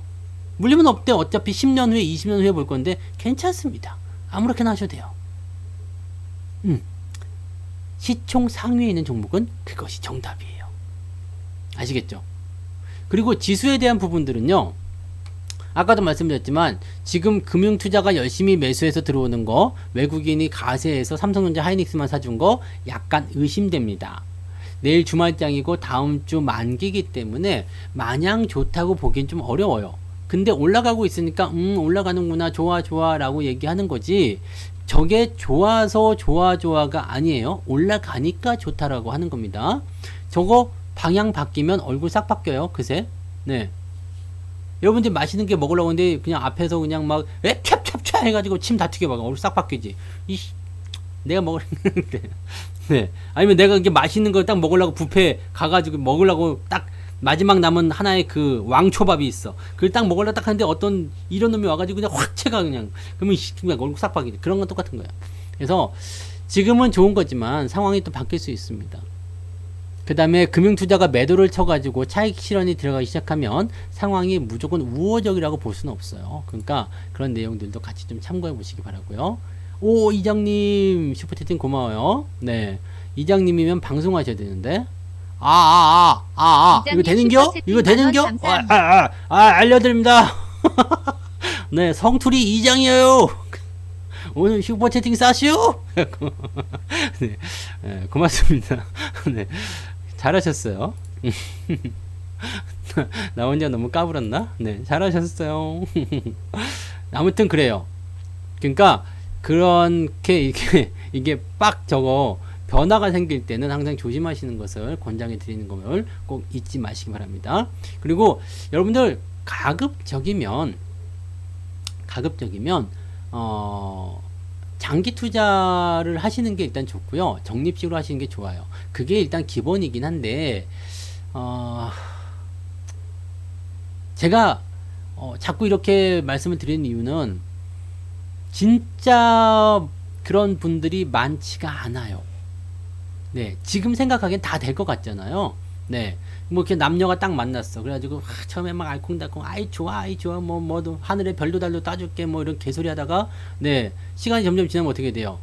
물리면 어때? 어차피 10년 후에 20년 후에 볼 건데 괜찮습니다. 아무렇게나 하셔도 돼요. 시총 상위에 있는 종목은 그것이 정답이에요. 아시겠죠? 그리고 지수에 대한 부분들은요, 아까도 말씀드렸지만 지금 금융투자가 열심히 매수해서 들어오는 거, 외국인이 가세해서 삼성전자 하이닉스만 사준 거 약간 의심됩니다. 내일 주말장이고 다음 주 만기이기 때문에 마냥 좋다고 보기엔 좀 어려워요. 근데 올라가고 있으니까 올라가는구나, 좋아 라고 얘기하는 거지, 저게 좋아가 아니에요. 올라가니까 좋다라고 하는 겁니다. 저거 방향 바뀌면 얼굴 싹 바뀌어요. 그새. 네. 여러분들 맛있는 게 먹으려고 하는데 그냥 앞에서 그냥 막 캡캡캡 해가지고 침 다 튀겨 봐. 얼굴 싹 바뀌지. 내가 먹으려는데. 네. 아니면 내가 이게 맛있는 걸 딱 먹으려고 뷔페 가가지고 먹으려고 딱 마지막 남은 하나의 그 왕초밥이 있어. 그걸 딱 먹으려고 딱 하는데 어떤 이런 놈이 와가지고 그냥 확 채가 그냥. 그러면 그냥 얼굴 싹 바뀌지. 그런 건 똑같은 거야. 그래서 지금은 좋은 거지만 상황이 또 바뀔 수 있습니다. 그 다음에 금융투자가 매도를 쳐가지고 차익 실현이 들어가기 시작하면 상황이 무조건 우호적이라고 볼 수는 없어요. 그러니까 그런 내용들도 같이 좀 참고해 보시기 바라고요. 오, 이장님 슈퍼채팅 고마워요. 네, 이장님이면 방송하셔야 되는데. 이거 되는겨? 이거 되는겨? 알려드립니다. 네, 성투리 이장이에요. 오늘 슈퍼채팅 싸시오? 네, 네, 고맙습니다. 네, 잘하셨어요. 나 혼자 너무 까불었나? 네, 잘하셨어요. 아무튼 그래요. 그러니까 그렇게 이게 빡 저거 변화가 생길 때는 항상 조심하시는 것을 권장해 드리는 걸 꼭 잊지 마시기 바랍니다. 그리고 여러분들 가급적이면 장기 투자를 하시는 게 일단 좋고요. 적립식으로 하시는 게 좋아요. 그게 일단 기본이긴 한데, 제가 자꾸 이렇게 말씀을 드리는 이유는 진짜 그런 분들이 많지가 않아요. 네, 지금 생각하기엔 다 될 것 같잖아요. 네, 뭐 이렇게 남녀가 딱 만났어. 그래가지고 처음에 막 알콩달콩 아이 좋아 뭐도 하늘에 별도 달도 따줄게 뭐 이런 개소리 하다가, 네, 시간이 점점 지나면 어떻게 돼요?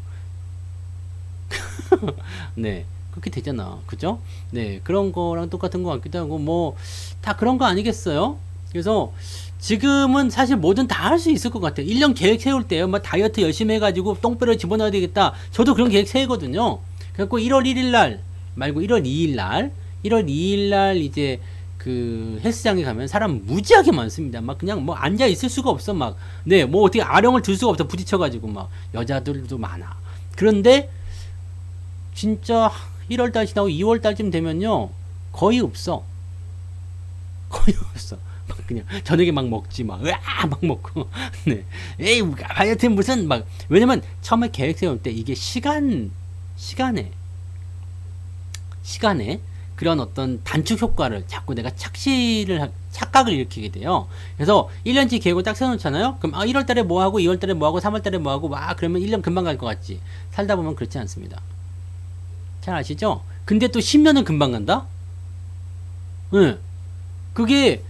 네, 그렇게 되잖아. 그죠? 네, 그런 거랑 똑같은 것 같기도 하고 뭐 다 그런 거 아니겠어요? 그래서 지금은 사실 뭐든 다 할 수 있을 것 같아요. 1년 계획 세울 때요. 막 다이어트 열심히 해가지고 똥배를 집어넣어야 되겠다. 저도 그런 계획 세거든요. 그래갖고 1월 1일 날 말고 1월 2일 날 이제 그 헬스장에 가면 사람 무지하게 많습니다. 막 그냥 뭐 앉아 있을 수가 없어. 막, 네, 뭐 어떻게 아령을 들 수가 없어. 부딪혀가지고 막 여자들도 많아. 그런데 진짜 1월 달 지나고 2월 달쯤 되면요, 거의 없어. 막 그냥 저녁에 막 먹지 막 먹고. 네, 에이 다이어트 무슨 막, 왜냐면 처음에 계획 세울 때 이게 시간에 그런 어떤 단축 효과를 자꾸 내가 착각을 일으키게 돼요. 그래서 1년치 계획을 딱 세워놓잖아요. 그럼 1월 달에 뭐 하고 2월 달에 뭐 하고 3월 달에 뭐 하고 막 그러면 1년 금방 갈 것 같지. 살다 보면 그렇지 않습니다. 잘 아시죠? 근데 또 10년은 금방 간다? 응. 그게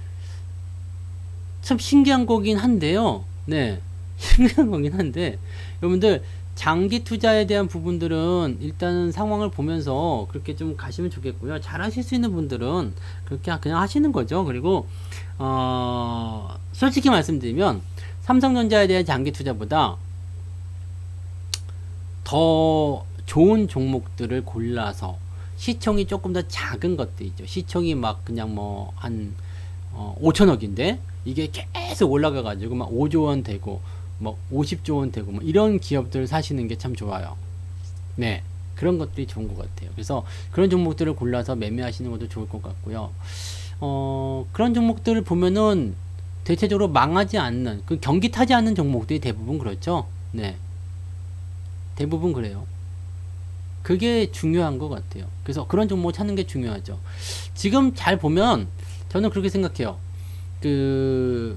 참 신기한 거긴 한데요. 네. 신기한 거긴 한데, 여러분들, 장기 투자에 대한 부분들은 일단은 상황을 보면서 그렇게 좀 가시면 좋겠고요. 잘 하실 수 있는 분들은 그렇게 그냥 하시는 거죠. 그리고, 솔직히 말씀드리면, 삼성전자에 대한 장기 투자보다 더 좋은 종목들을 골라서 시총이 조금 더 작은 것들 있죠. 시총이 막 그냥 뭐 한 5천억인데 이게 계속 올라가 가지고 막 5조 원 되고 뭐 50조 원 되고 뭐 이런 기업들을 사시는 게 참 좋아요. 네. 그런 것들이 좋은 것 같아요. 그래서 그런 종목들을 골라서 매매하시는 것도 좋을 것 같고요. 그런 종목들을 보면은 대체적으로 망하지 않는, 그 경기 타지 않는 종목들이 대부분 그렇죠. 네. 대부분 그래요. 그게 중요한 것 같아요. 그래서 그런 종목 찾는 게 중요하죠. 지금 잘 보면 저는 그렇게 생각해요.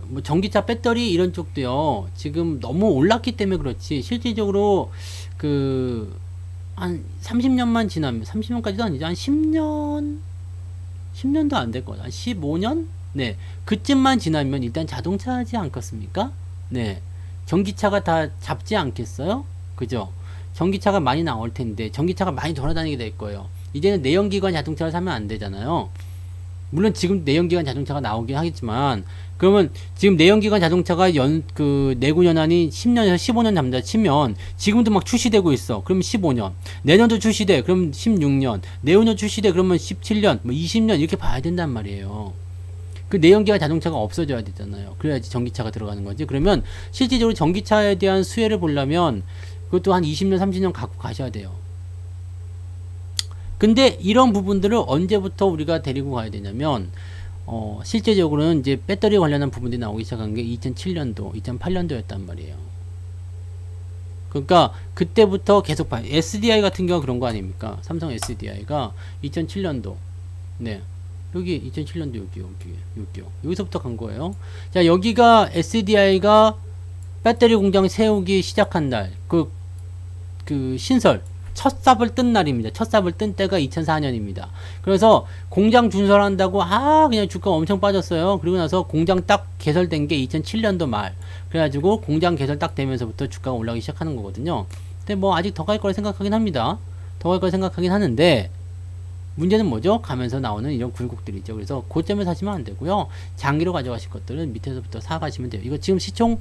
뭐 전기차 배터리 이런 쪽도요. 지금 너무 올랐기 때문에 그렇지. 실질적으로 한 30년만 지나면 30년까지도 아니죠. 한 10년도 안 될 거야. 한 15년? 네. 그쯤만 지나면 일단 자동차 하지 않겠습니까? 네. 전기차가 다 잡지 않겠어요? 그죠? 전기차가 많이 나올 텐데 전기차가 많이 돌아다니게 될 거예요. 이제는 내연기관 자동차를 사면 안 되잖아요. 물론 지금 내연기관 자동차가 나오긴 하겠지만, 그러면 지금 내연기관 자동차가 내구 연한이 10년에서 15년 남자 치면 지금도 막 출시되고 있어. 그러면 15년. 내년도 출시돼. 그럼 16년. 내후년 출시돼. 그러면 17년, 뭐 20년 이렇게 봐야 된단 말이에요. 그 내연기관 자동차가 없어져야 되잖아요. 그래야지 전기차가 들어가는 거지. 그러면 실질적으로 전기차에 대한 수혜를 보려면 그것도 한 20년, 30년 갖고 가셔야 돼요. 근데 이런 부분들을 언제부터 우리가 데리고 가야 되냐면, 실제적으로는 이제 배터리 관련한 부분들이 나오기 시작한 게 2007년도, 2008년도였단 말이에요. 그러니까 그때부터 계속 봐요. SDI 같은 경우 그런 거 아닙니까? 삼성 SDI가 2007년도, 네. 여기 2007년도 여기요. 여기서부터 간 거예요. 자, 여기가 SDI가 배터리 공장 세우기 시작한 날, 신설, 첫 삽을 뜬 날입니다. 첫 삽을 뜬 때가 2004년입니다. 그래서 공장 준설한다고 그냥 주가 엄청 빠졌어요. 그리고 나서 공장 딱 개설된 게 2007년도 말. 그래가지고 공장 개설 딱 되면서부터 주가가 올라가기 시작하는 거거든요. 근데 뭐 아직 더 갈 거라 생각하긴 합니다. 더 갈 거라 생각하긴 하는데, 문제는 뭐죠? 가면서 나오는 이런 굴곡들이죠. 그래서 고점에 사시면 안 되고요. 장기로 가져가실 것들은 밑에서부터 사가시면 돼요. 이거 지금 시총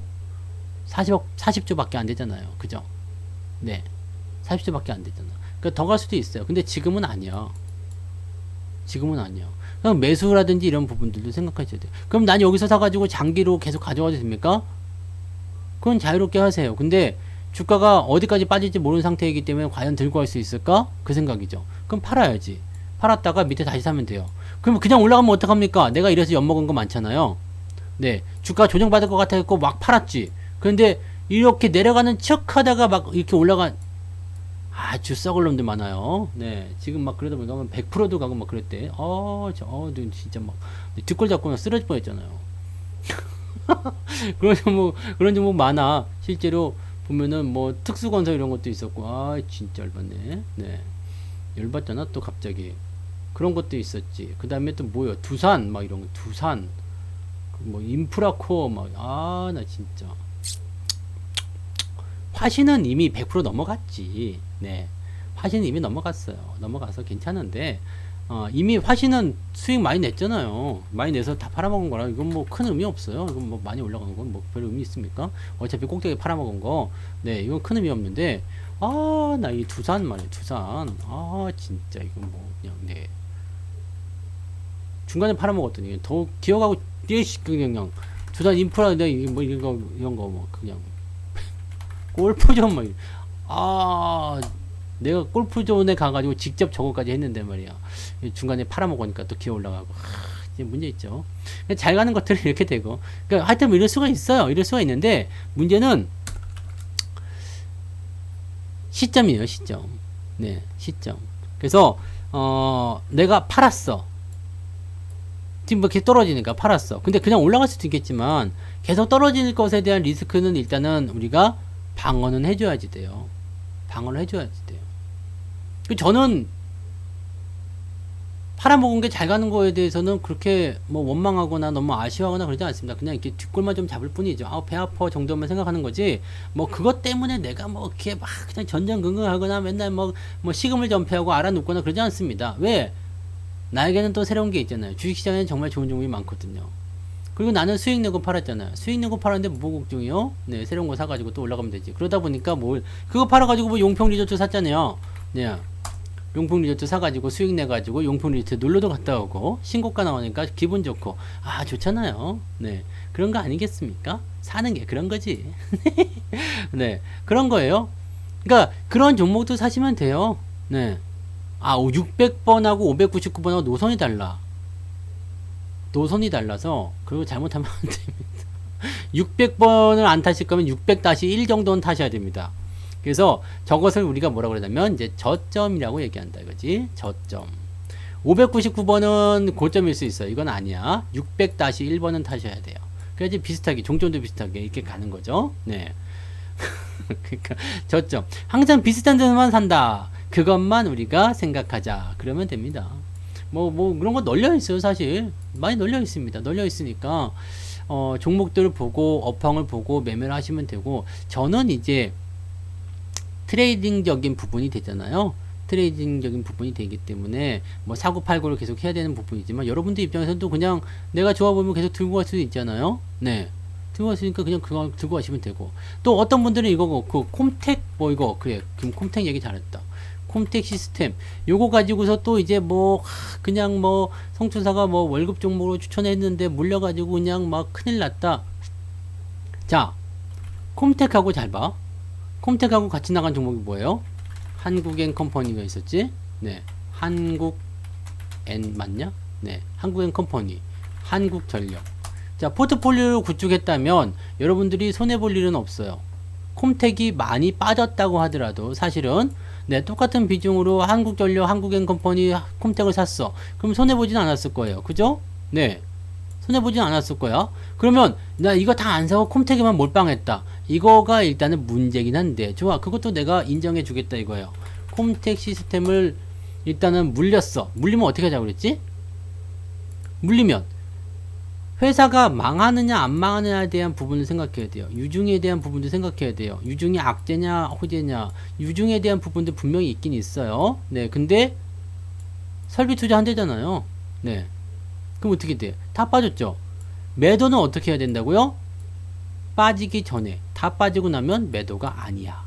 40조밖에 안 되잖아요. 그죠? 네. 40조밖에 안 되잖아. 그러니까 더 갈 수도 있어요. 근데 지금은 아니야. 그냥 매수라든지 이런 부분들도 생각하셔야 돼요. 그럼 난 여기서 사가지고 장기로 계속 가져가도 됩니까? 그건 자유롭게 하세요. 근데 주가가 어디까지 빠질지 모르는 상태이기 때문에 과연 들고 갈 수 있을까? 그 생각이죠. 그럼 팔아야지. 팔았다가 밑에 다시 사면 돼요. 그럼 그냥 올라가면 어떡합니까? 내가 이래서 엿먹은 거 많잖아요. 네. 주가 조정받을 것 같아서 막 팔았지. 그런데 이렇게 내려가는 척 하다가 막 이렇게 아주 썩을 놈들 많아요. 네. 지금 막 그러다 보니까 100%도 가고 막 그랬대. 진짜 막, 뒷골 잡고 쓰러질 뻔 했잖아요. 그런 종목 많아. 실제로 보면은 뭐 특수건설 이런 것도 있었고, 진짜 열받네. 네. 열받잖아, 또 갑자기. 그런 것도 있었지. 그 다음에 또 뭐요? 두산, 막 이런 거, 두산. 뭐, 인프라코어, 나 진짜. 화신은 이미 100% 넘어갔지. 네. 화신은 이미 넘어갔어요. 넘어가서 괜찮은데, 이미 화신은 수익 많이 냈잖아요. 많이 내서 다 팔아먹은 거라, 이건 뭐 큰 의미 없어요. 이건 뭐 많이 올라간 건 뭐 별 의미 있습니까? 어차피 꼭대기 팔아먹은 거, 네, 이건 큰 의미 없는데, 나 이 두산 말이야, 두산. 진짜, 이건 뭐, 그냥, 네. 중간에 팔아먹었더니, 더 기어가고, 그냥, 두산 인프라, 뭐, 이런 거, 뭐, 그냥, 골프존, 내가 골프존에 가가지고 직접 저거까지 했는데 말이야. 중간에 팔아먹으니까 또 기어 올라가고. 이제 문제 있죠. 잘 가는 것들은 이렇게 되고. 그러니까 하여튼 뭐 이럴 수가 있어요. 이럴 수가 있는데, 문제는 시점이에요, 시점. 네, 시점. 그래서, 내가 팔았어. 지금 뭐 이렇게 떨어지니까 팔았어. 근데 그냥 올라갈 수도 있겠지만, 계속 떨어질 것에 대한 리스크는 일단은 우리가 방어는 해줘야지 돼요. 방어를 해줘야지 돼요. 저는 팔아먹은 게 잘 가는 거에 대해서는 그렇게 뭐 원망하거나 너무 아쉬워하거나 그러지 않습니다. 그냥 이렇게 뒷골만 좀 잡을 뿐이죠. 아, 배 아파 정도만 생각하는 거지. 뭐 그것 때문에 내가 뭐 이렇게 막 그냥 전전긍긍하거나 맨날 뭐 시금을 전폐하고 알아눕거나 그러지 않습니다. 왜? 나에게는 또 새로운 게 있잖아요. 주식시장에는 정말 좋은 종목이 많거든요. 그리고 나는 수익 내고 팔았잖아요. 수익 내고 팔았는데 뭐 걱정이요? 네, 새로운 거 사가지고 또 올라가면 되지. 그러다 보니까 그거 팔아가지고 뭐 용평 리조트 샀잖아요. 네. 용품 리조트 사가지고 수익 내가지고 용품 리조트 놀러도 갔다 오고 신고가 나오니까 기분 좋고 아 좋잖아요. 네 그런 거 아니겠습니까? 사는 게 그런 거지. 네 그런 거예요. 그러니까 그런 종목도 사시면 돼요. 네. 아 600번하고 599번하고 노선이 달라. 노선이 달라서 그리고 잘못하면 안 됩니다. 600번을 안 타실 거면 600-1 정도는 타셔야 됩니다. 그래서 저것을 우리가 뭐라고 그러냐면 이제 저점이라고 얘기한다 이거지. 저점. 599번은 고점일 수 있어요. 이건 아니야. 600-1번은 타셔야 돼요. 그래야지 비슷하게 종점도 비슷하게 이렇게 가는 거죠. 네. 그러니까 저점. 항상 비슷한 데서만 산다. 그것만 우리가 생각하자. 그러면 됩니다. 뭐 그런 거 널려 있어요, 사실. 많이 널려 있습니다. 널려 있으니까 종목들을 보고 업황을 보고 매매를 하시면 되고 저는 이제 트레이딩적인 부분이 되잖아요. 트레이딩적인 부분이 되기 때문에 뭐 사고 팔고를 계속 해야 되는 부분이지만 여러분들 입장에서도 그냥 내가 좋아 보면 계속 들고 갈 수도 있잖아요. 네. 들고 갔으니까 그냥 그거 들고 가시면 되고 또 어떤 분들은 이거 그 콤텍 뭐 이거 그래 콤텍 얘기 잘했다. 콤텍 시스템 요거 가지고서 또 이제 뭐 그냥 뭐 성투사가 뭐 월급 종목으로 추천했는데 물려가지고 그냥 막 큰일 났다. 자 콤텍하고 잘 봐. 콤텍하고 같이 나간 종목이 뭐예요? 한국엔 컴퍼니가 있었지? 네. 한국엔 맞냐? 네. 한국엔 컴퍼니. 한국전력. 자, 포트폴리오를 구축했다면 여러분들이 손해볼 일은 없어요. 콤텍이 많이 빠졌다고 하더라도 사실은 네, 똑같은 비중으로 한국전력, 한국엔 컴퍼니, 콤텍을 샀어. 그럼 손해보진 않았을 거예요. 그죠? 네. 손해보진 않았을 거야. 그러면 나 이거 다 안 사고 콤텍에만 몰빵했다. 이거가 일단은 문제긴 한데 좋아. 그것도 내가 인정해 주겠다 이거예요. 콤텍 시스템을 일단은 물렸어. 물리면 어떻게 하자고 그랬지? 물리면 회사가 망하느냐 안 망하느냐에 대한 부분을 생각해야 돼요. 유중에 대한 부분도 생각해야 돼요. 유중이 악재냐 호재냐 유중에 대한 부분도 분명히 있긴 있어요. 네, 근데 설비 투자 한대잖아요. 네, 그럼 어떻게 돼? 다 빠졌죠. 매도는 어떻게 해야 된다고요? 빠지기 전에. 다 빠지고 나면 매도가 아니야.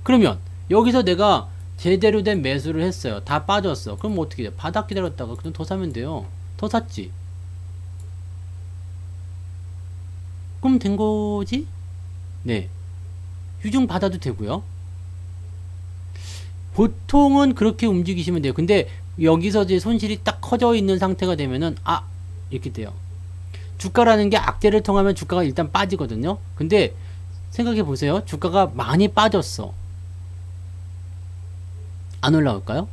그러면 여기서 내가 제대로 된 매수를 했어요. 다 빠졌어. 그럼 어떻게 돼? 바닥 기다렸다가 그냥 더 사면 돼요. 더 샀지. 그럼 된 거지? 네. 유증 받아도 되고요. 보통은 그렇게 움직이시면 돼요. 근데 여기서 이제 손실이 딱 커져 있는 상태가 되면은 이렇게 돼요. 주가라는 게 악재를 통하면 주가가 일단 빠지거든요. 근데 생각해 보세요. 주가가 많이 빠졌어. 안 올라올까요?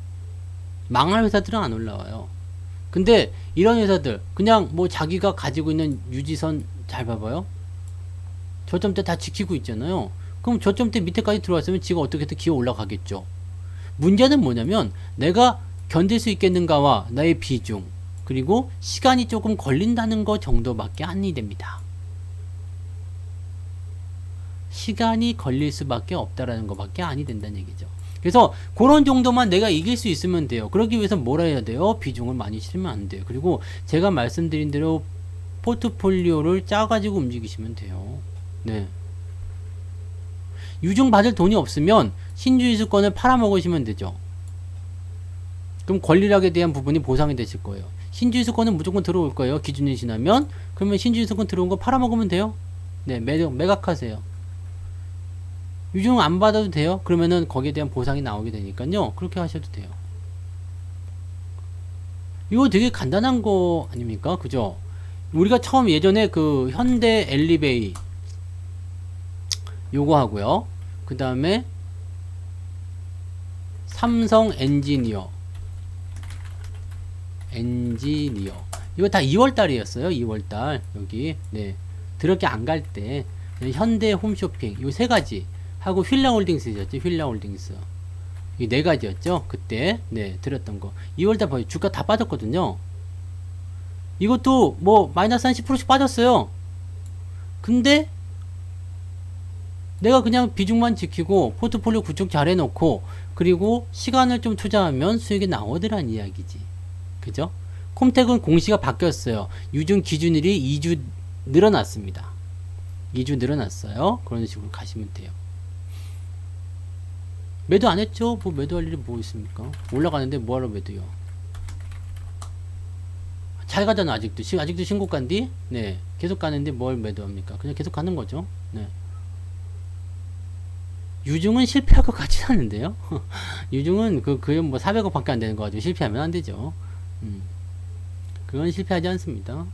망할 회사들은 안 올라와요. 근데 이런 회사들 그냥 뭐 자기가 가지고 있는 유지선 잘 봐봐요. 저점대 다 지키고 있잖아요. 그럼 저점대 밑에까지 들어왔으면 지가 어떻게든 기어 올라가겠죠. 문제는 뭐냐면 내가 견딜 수 있겠는가와 나의 비중 그리고 시간이 조금 걸린다는 거 정도밖에 아니 됩니다. 시간이 걸릴 수밖에 없다라는 것밖에 아니 된다는 얘기죠. 그래서 그런 정도만 내가 이길 수 있으면 돼요. 그러기 위해서 뭘 해야 돼요? 비중을 많이 실으면 안 돼요. 그리고 제가 말씀드린 대로 포트폴리오를 짜가지고 움직이시면 돼요. 네. 유증 받을 돈이 없으면 신주이수권을 팔아먹으시면 되죠. 그럼 권리락에 대한 부분이 보상이 되실 거예요. 신주이수권은 무조건 들어올 거예요. 기준이 지나면. 그러면 신주이수권 들어온 거 팔아먹으면 돼요. 네, 매각하세요. 유증 안 받아도 돼요. 그러면은 거기에 대한 보상이 나오게 되니까요. 그렇게 하셔도 돼요. 이거 되게 간단한 거 아닙니까? 그죠? 우리가 처음 예전에 그 현대 엘리베이 요거 하고요. 그 다음에 삼성 엔지니어 이거 다 2월달이었어요. 2월달 여기 네 드럽게 안 갈 때 현대 홈쇼핑 요 세 가지 하고 휠라홀딩스 있었지. 휠라홀딩스 이 네 가지였죠. 그때 네 드렸던 거. 2월달 봐요. 주가 다 빠졌거든요. 이것도 뭐 마이너스 한 10%씩 빠졌어요. 근데 내가 그냥 비중만 지키고 포트폴리오 구축 잘 해놓고 그리고 시간을 좀 투자하면 수익이 나오더란 이야기지. 그죠? 콤텍은 공시가 바뀌었어요. 유증 기준일이 2주 늘어났습니다. 2주 늘어났어요. 그런 식으로 가시면 돼요. 매도 안 했죠? 뭐 매도할 일이 뭐 있습니까? 올라가는데 뭐하러 매도요? 잘 가잖아. 아직도 신고가인데 네 계속 가는데 뭘 매도합니까? 그냥 계속 가는 거죠. 네. 유증은 실패할 것 같진 않은데요. 유증은 그게 뭐 400억 밖에 안 되는 거 가지고 실패하면 안 되죠. 그건 실패하지 않습니다.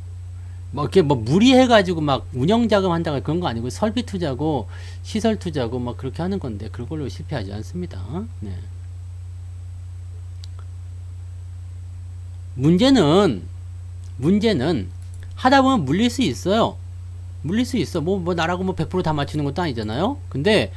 뭐 이렇게 뭐 무리해가지고 막 운영자금 한다고 그런 거 아니고 설비 투자고 시설 투자고 막 그렇게 하는 건데 그걸로 실패하지 않습니다. 네. 문제는 하다 보면 물릴 수 있어요. 물릴 수 있어. 뭐 나라고 뭐 100% 다 맞추는 것도 아니잖아요. 근데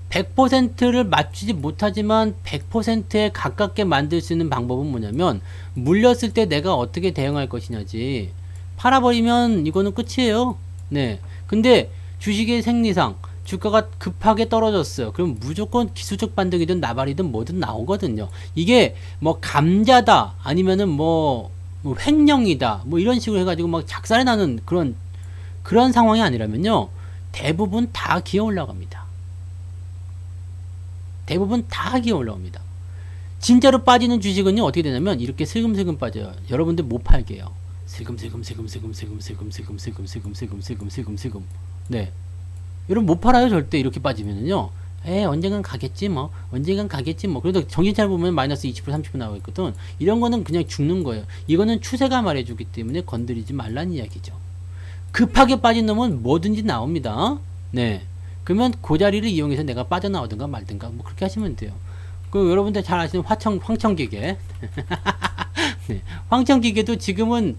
100%를 맞추지 못하지만 100%에 가깝게 만들 수 있는 방법은 뭐냐면 물렸을 때 내가 어떻게 대응할 것이냐지. 팔아버리면 이거는 끝이에요. 네. 근데 주식의 생리상 주가가 급하게 떨어졌어요. 그럼 무조건 기술적 반등이든 나발이든 뭐든 나오거든요. 이게 뭐 감자다 아니면은 뭐 횡령이다 뭐 이런 식으로 해가지고 막 작살이 나는 그런 상황이 아니라면요 대부분 다 기어 올라갑니다. 대부분 다 기어 올라옵니다. 진짜로 빠지는 주식은요 어떻게 되냐면 이렇게 슬금슬금 빠져요. 여러분들 못 팔게요. 슬금슬금 네 여러분 못 팔아요. 절대 이렇게 빠지면은요 언젠간 가겠지 뭐 그래도 정신 차려보면 마이너스 20% 30% 나오고 있거든. 이런 거는 그냥 죽는 거예요. 이거는 추세가 말해주기 때문에 건드리지 말라는 이야기죠. 급하게 빠진 놈은 뭐든지 나옵니다. 네 그러면 그 자리를 이용해서 내가 빠져나오든가 말든가 뭐 그렇게 하시면 돼요. 그 여러분들 잘 아시는 황청기계 네, 황청기계도 지금은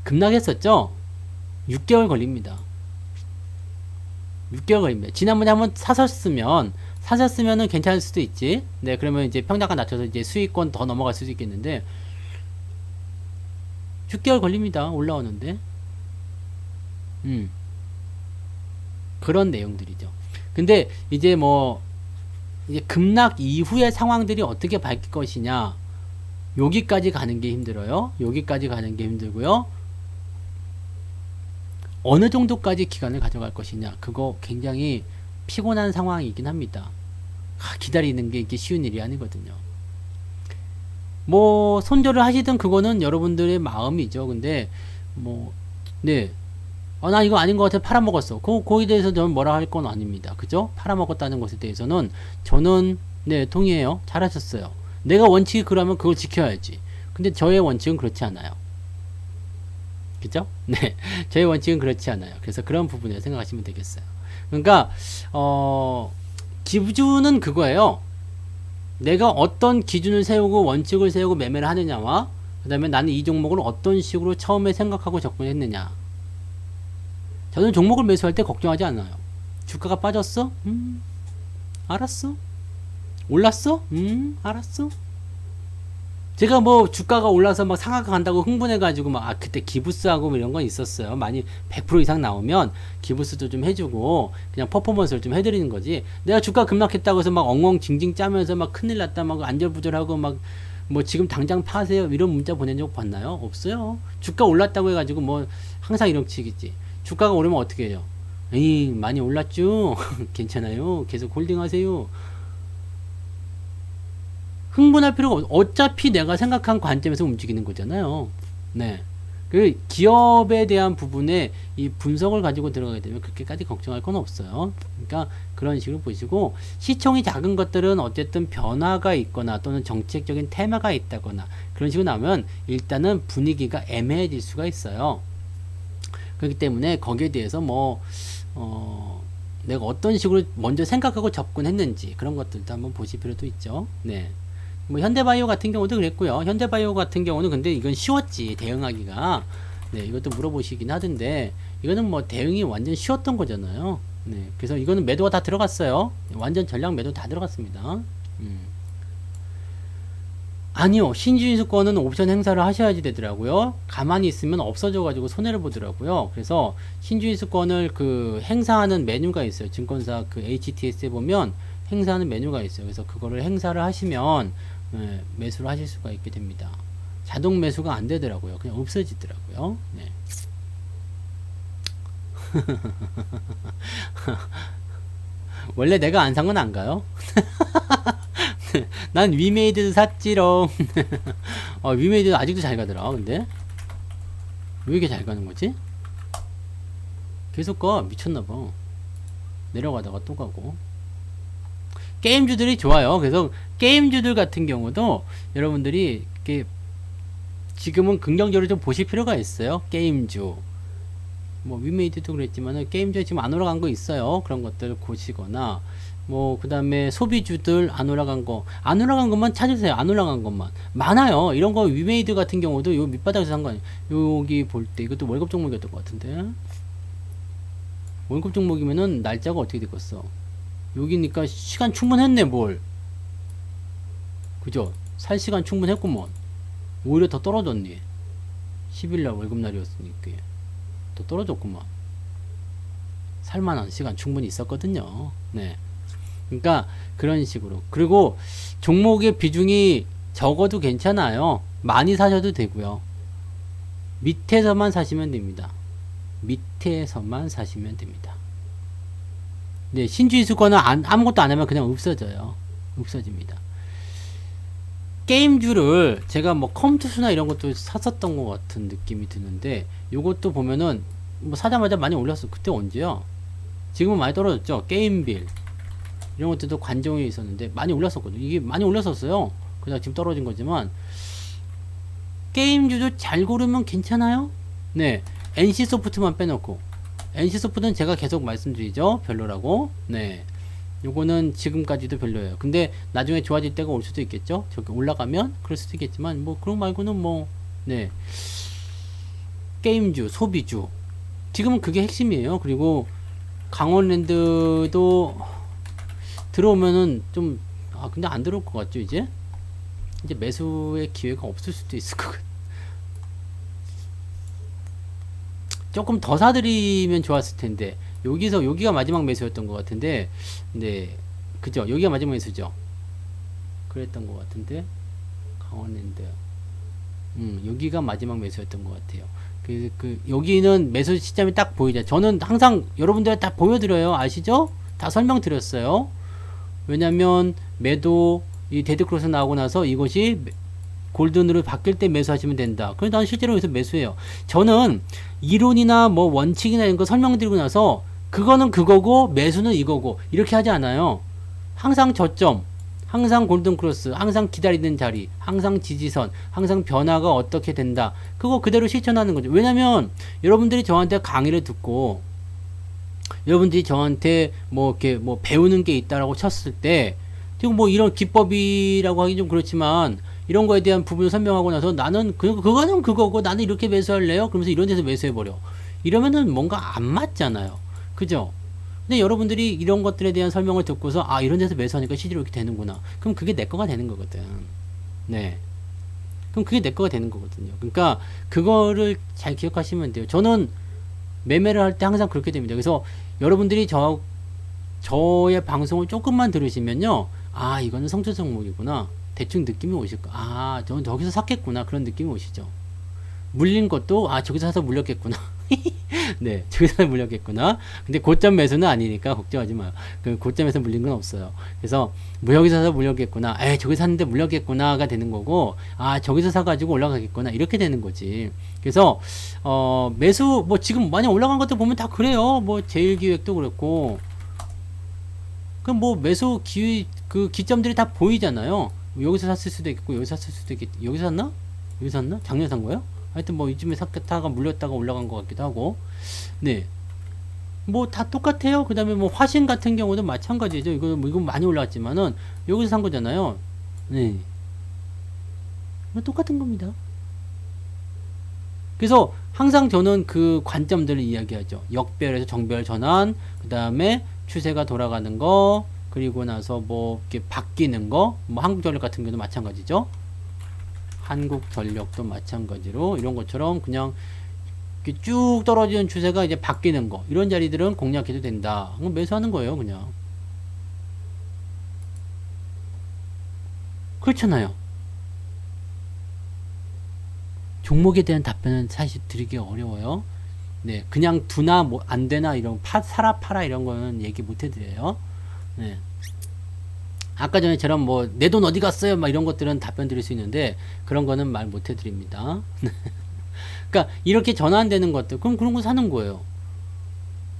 급락했었죠. 6개월 걸립니다. 6개월 걸립니다. 지난번에 한번 사셨으면은 괜찮을 수도 있지. 네, 그러면 이제 평단가 낮춰서 이제 수익권 더 넘어갈 수도 있겠는데 6개월 걸립니다. 올라오는데. 그런 내용들이죠. 근데 이제 뭐 이제 급락 이후의 상황들이 어떻게 바뀔 것이냐. 여기까지 가는 게 힘들어요. 여기까지 가는 게 힘들고요. 어느 정도까지 기간을 가져갈 것이냐. 그거 굉장히 피곤한 상황이긴 합니다. 기다리는 게 이게 쉬운 일이 아니거든요. 뭐 손절을 하시든 그거는 여러분들의 마음이죠. 근데 뭐 네. 나 이거 아닌 것 같아 팔아먹었어. 거기에 대해서 저는 뭐라 할 건 아닙니다. 그죠? 팔아먹었다는 것에 대해서는 저는 네 동의해요. 잘하셨어요. 내가 원칙이 그러면 그걸 지켜야지. 근데 저의 원칙은 그렇지 않아요. 그죠? 네. 저의 원칙은 그렇지 않아요. 그래서 그런 부분에 생각하시면 되겠어요. 그러니까 기준은 그거예요. 내가 어떤 기준을 세우고 원칙을 세우고 매매를 하느냐와 그 다음에 나는 이 종목을 어떤 식으로 처음에 생각하고 접근했느냐. 저는 종목을 매수할 때 걱정하지 않아요. 주가가 빠졌어? 알았어. 올랐어? 알았어. 제가 뭐 주가가 올라서 막 상한가 간다고 흥분해가지고 막 그때 기부스하고 뭐 이런 건 있었어요. 많이 100% 이상 나오면 기부스도 좀 해주고 그냥 퍼포먼스를 좀 해드리는 거지. 내가 주가 급락했다고 해서 막 엉엉 징징 짜면서 막 큰일 났다 막 안절부절하고 막 뭐 지금 당장 파세요 이런 문자 보낸 적 봤나요? 없어요. 주가 올랐다고 해가지고 뭐 항상 이런 식이지. 주가가 오르면 어떻게 해요? 에이 많이 올랐죠? 괜찮아요. 계속 홀딩하세요. 흥분할 필요가 없어. 어차피 내가 생각한 관점에서 움직이는 거잖아요. 네. 그 기업에 대한 부분에 이 분석을 가지고 들어가게 되면 그렇게까지 걱정할 건 없어요. 그러니까 그런 식으로 보시고 시총이 작은 것들은 어쨌든 변화가 있거나 또는 정책적인 테마가 있다거나 그런 식으로 나오면 일단은 분위기가 애매해질 수가 있어요. 그렇기 때문에 거기에 대해서 뭐 내가 어떤 식으로 먼저 생각하고 접근했는지 그런 것들도 한번 보실 필요도 있죠. 네. 뭐 현대바이오 같은 경우도 그랬고요. 현대바이오 같은 경우는 근데 이건 쉬웠지 대응하기가. 네, 이것도 물어보시긴 하던데 이거는 뭐 대응이 완전 쉬웠던 거잖아요. 네, 그래서 이거는 매도가 다 들어갔어요. 완전 전량 매도 다 들어갔습니다. 아니요, 신주인수 거는 옵션 행사를 하셔야지 되더라고요. 가만히 있으면 없어져가지고 손해를 보더라고요. 그래서 신주인수 건을 그 행사하는 메뉴가 있어요. 증권사 그 HTS에 보면 행사하는 메뉴가 있어요. 그래서 그거를 행사를 하시면 매수를 하실 수가 있게 됩니다. 자동 매수가 안 되더라고요. 그냥 없어지더라고요. 네. 원래 내가 안 산 건 안 가요? 난 위메이드 샀지롱. 위메이드 아직도 잘 가더라. 근데 왜 이렇게 잘 가는 거지? 계속 가. 미쳤나봐. 내려가다가 또 가고. 게임주들이 좋아요. 그래서 게임주들 같은 경우도 여러분들이 이렇게 지금은 긍정적으로 좀 보실 필요가 있어요. 게임주. 뭐 위메이드도 그랬지만 게임주에 지금 안 올라간 거 있어요. 그런 것들 보시거나 뭐 그 다음에 소비주들 안 올라간 것만 찾으세요. 안 올라간 것만 많아요. 이런 거 위메이드 같은 경우도 요 밑바닥에서 산 거 아니에요. 여기 볼 때 이것도 월급 종목이었던 것 같은데 월급 종목이면은 날짜가 어떻게 됐겠어. 여기니까 시간 충분했네. 뭘 그죠? 살 시간 충분했구먼. 오히려 더 떨어졌니. 10일날 월급날이었으니까 더 떨어졌구만. 살만한 시간 충분히 있었거든요. 네. 그러니까 그런 식으로. 그리고 종목의 비중이 적어도 괜찮아요. 많이 사셔도 되고요. 밑에서만 사시면 됩니다. 밑에서만 사시면 됩니다. 네, 신주인수 거는 아무것도 안 하면 그냥 없어져요. 없어집니다. 게임주를 제가 뭐 컴투스나 이런 것도 샀었던 것 같은 느낌이 드는데 요것도 보면은 뭐 사자마자 많이 올랐어. 그때 언제요? 지금은 많이 떨어졌죠. 게임빌 이런 것들도 관종이 있었는데 많이 올랐었거든요. 이게 많이 올랐었어요. 그냥 지금 떨어진 거지만 게임주도 잘 고르면 괜찮아요. 네, NC소프트만 빼놓고 NC소프트는 제가 계속 말씀드리죠. 별로라고. 네, 요거는 지금까지도 별로예요. 근데 나중에 좋아질 때가 올 수도 있겠죠. 저기 올라가면 그럴 수도 있겠지만 뭐 그런 말고는 뭐 네, 게임주, 소비주 지금은 그게 핵심이에요. 그리고 강원랜드도 들어오면은 좀 근데 안 들어올 것 같죠. 이제 매수의 기회가 없을 수도 있을 것 같아요. 조금 더 사드리면 좋았을 텐데 여기가 마지막 매수였던 것 같은데 네, 그죠? 여기가 마지막 매수죠. 그랬던 것 같은데 강원랜드 여기가 마지막 매수였던 것 같아요. 여기는 매수 시점이 딱 보이죠. 저는 항상 여러분들 다 보여드려요. 아시죠? 다 설명드렸어요. 왜냐면 매도 이 데드크로스 나오고 나서 이것이 골든으로 바뀔 때 매수하시면 된다. 그래서 난 실제로 여기서 매수해요. 저는 이론이나 뭐 원칙이나 이런 거 설명드리고 나서 그거는 그거고 매수는 이거고 이렇게 하지 않아요. 항상 저점, 항상 골든크로스, 항상 기다리는 자리, 항상 지지선, 항상 변화가 어떻게 된다. 그거 그대로 실천하는 거죠. 왜냐면 여러분들이 저한테 강의를 듣고 여러분들이 저한테 뭐 이렇게 뭐 배우는 게 있다라고 쳤을 때 지금 뭐 이런 기법이라고 하기 좀 그렇지만 이런 거에 대한 부분을 설명하고 나서 나는 그거는 그거고 나는 이렇게 매수할래요. 그러면서 이런 데서 매수해버려. 이러면은 뭔가 안 맞잖아요. 그죠? 근데 여러분들이 이런 것들에 대한 설명을 듣고서 이런 데서 매수하니까 실제로 이렇게 되는구나. 그럼 그게 내 거가 되는 거거든. 네. 그럼 그게 내 거가 되는 거거든요. 그러니까 그거를 잘 기억하시면 돼요. 저는 매매를 할 때 항상 그렇게 됩니다. 그래서 여러분들이 저의 방송을 조금만 들으시면요. 이거는 성투 종목이구나. 대충 느낌이 오실 거. 저는 저기서 샀겠구나. 그런 느낌이 오시죠. 물린 것도 저기서 사서 물렸겠구나. 네, 저기서 사서 물렸겠구나. 근데 고점 매수는 아니니까 걱정하지 마요. 그 고점에서 물린 건 없어요. 그래서 여기서 사서 물렸겠구나. 저기 샀는데 물렸겠구나가 되는 거고, 저기서 사가지고 올라가겠구나. 이렇게 되는 거지. 그래서 매수 뭐 지금 많이 올라간 것도 보면 다 그래요. 뭐 제일기획도 그렇고, 그럼 뭐 매수 기점들이 다 보이잖아요. 여기서 샀을 수도 있고 여기서 샀을 수도 있겠. 여기서 샀나? 여기서 샀나? 작년에 산 거예요? 하여튼 뭐 이쯤에 샀다가 물렸다가 올라간 것 같기도 하고. 네, 뭐 다 똑같아요. 그 다음에 뭐 화신 같은 경우도 마찬가지죠. 이건 많이 올라왔지만은 여기서 산 거잖아요. 네, 뭐 똑같은 겁니다. 그래서 항상 저는 그 관점들을 이야기하죠. 역별에서 정별 전환, 그 다음에 추세가 돌아가는 거, 그리고 나서 뭐 이렇게 바뀌는 거, 뭐 한국전력 같은 경우도 마찬가지죠. 한국전력도 마찬가지로 이런 것처럼 그냥 이렇게 쭉 떨어지는 추세가 이제 바뀌는 거, 이런 자리들은 공략해도 된다. 매수하는 거예요, 그냥. 그렇잖아요. 종목에 대한 답변은 사실 드리기 어려워요. 네, 그냥 두나 뭐 안 되나 이런 사라 팔아 이런 거는 얘기 못 해드려요. 네. 아까 전에처럼 뭐 내 돈 어디 갔어요? 막 이런 것들은 답변 드릴 수 있는데 그런 거는 말 못 해드립니다. 그러니까 이렇게 전환되는 것들 그럼 그런 거 사는 거예요.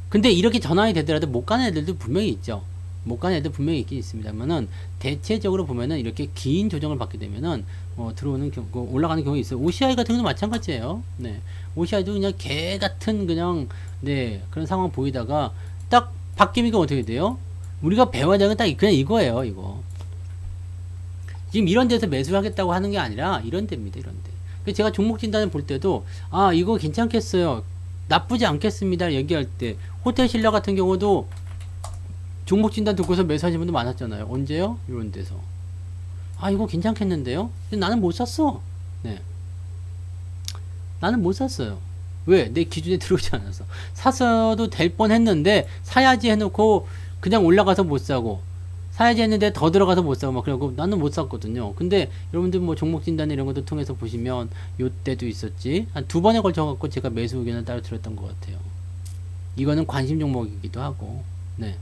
근데 이렇게 전환이 되더라도 못 가는 애들도 분명히 있죠. 못 가는 애들 분명히 있긴 있습니다만은 대체적으로 보면은 이렇게 긴 조정을 받게 되면은 들어오는 경우 올라가는 경우가 있어요. OCI 같은 경우도 마찬가지예요. 네, OCI도 그냥 개 같은 그냥 네 그런 상황 보이다가 딱 바뀌니까 어떻게 돼요? 우리가 배워야 되는 건 딱 그냥 이거예요. 이거 지금 이런 데서 매수를 하겠다고 하는 게 아니라 이런 데입니다. 이런 데. 그래서 제가 종목 진단을 볼 때도 아 이거 괜찮겠어요. 나쁘지 않겠습니다. 얘기할 때 호텔 신라 같은 경우도 종목 진단 듣고서 매수하시는 분도 많았잖아요. 언제요? 이런 데서. 아, 이거 괜찮겠는데요? 근데 나는 못 샀어. 네. 나는 못 샀어요. 왜? 내 기준에 들어오지 않아서. 샀어도 될 뻔 했는데, 사야지 해놓고, 그냥 올라가서 못 사고, 사야지 했는데 더 들어가서 못 사고, 막 그러고, 나는 못 샀거든요. 근데, 여러분들 뭐 종목 진단 이런 것도 통해서 보시면, 요때도 있었지. 한 2번에 걸쳐갖고 제가 매수 의견을 따로 들었던 것 같아요. 이거는 관심 종목이기도 하고, 네.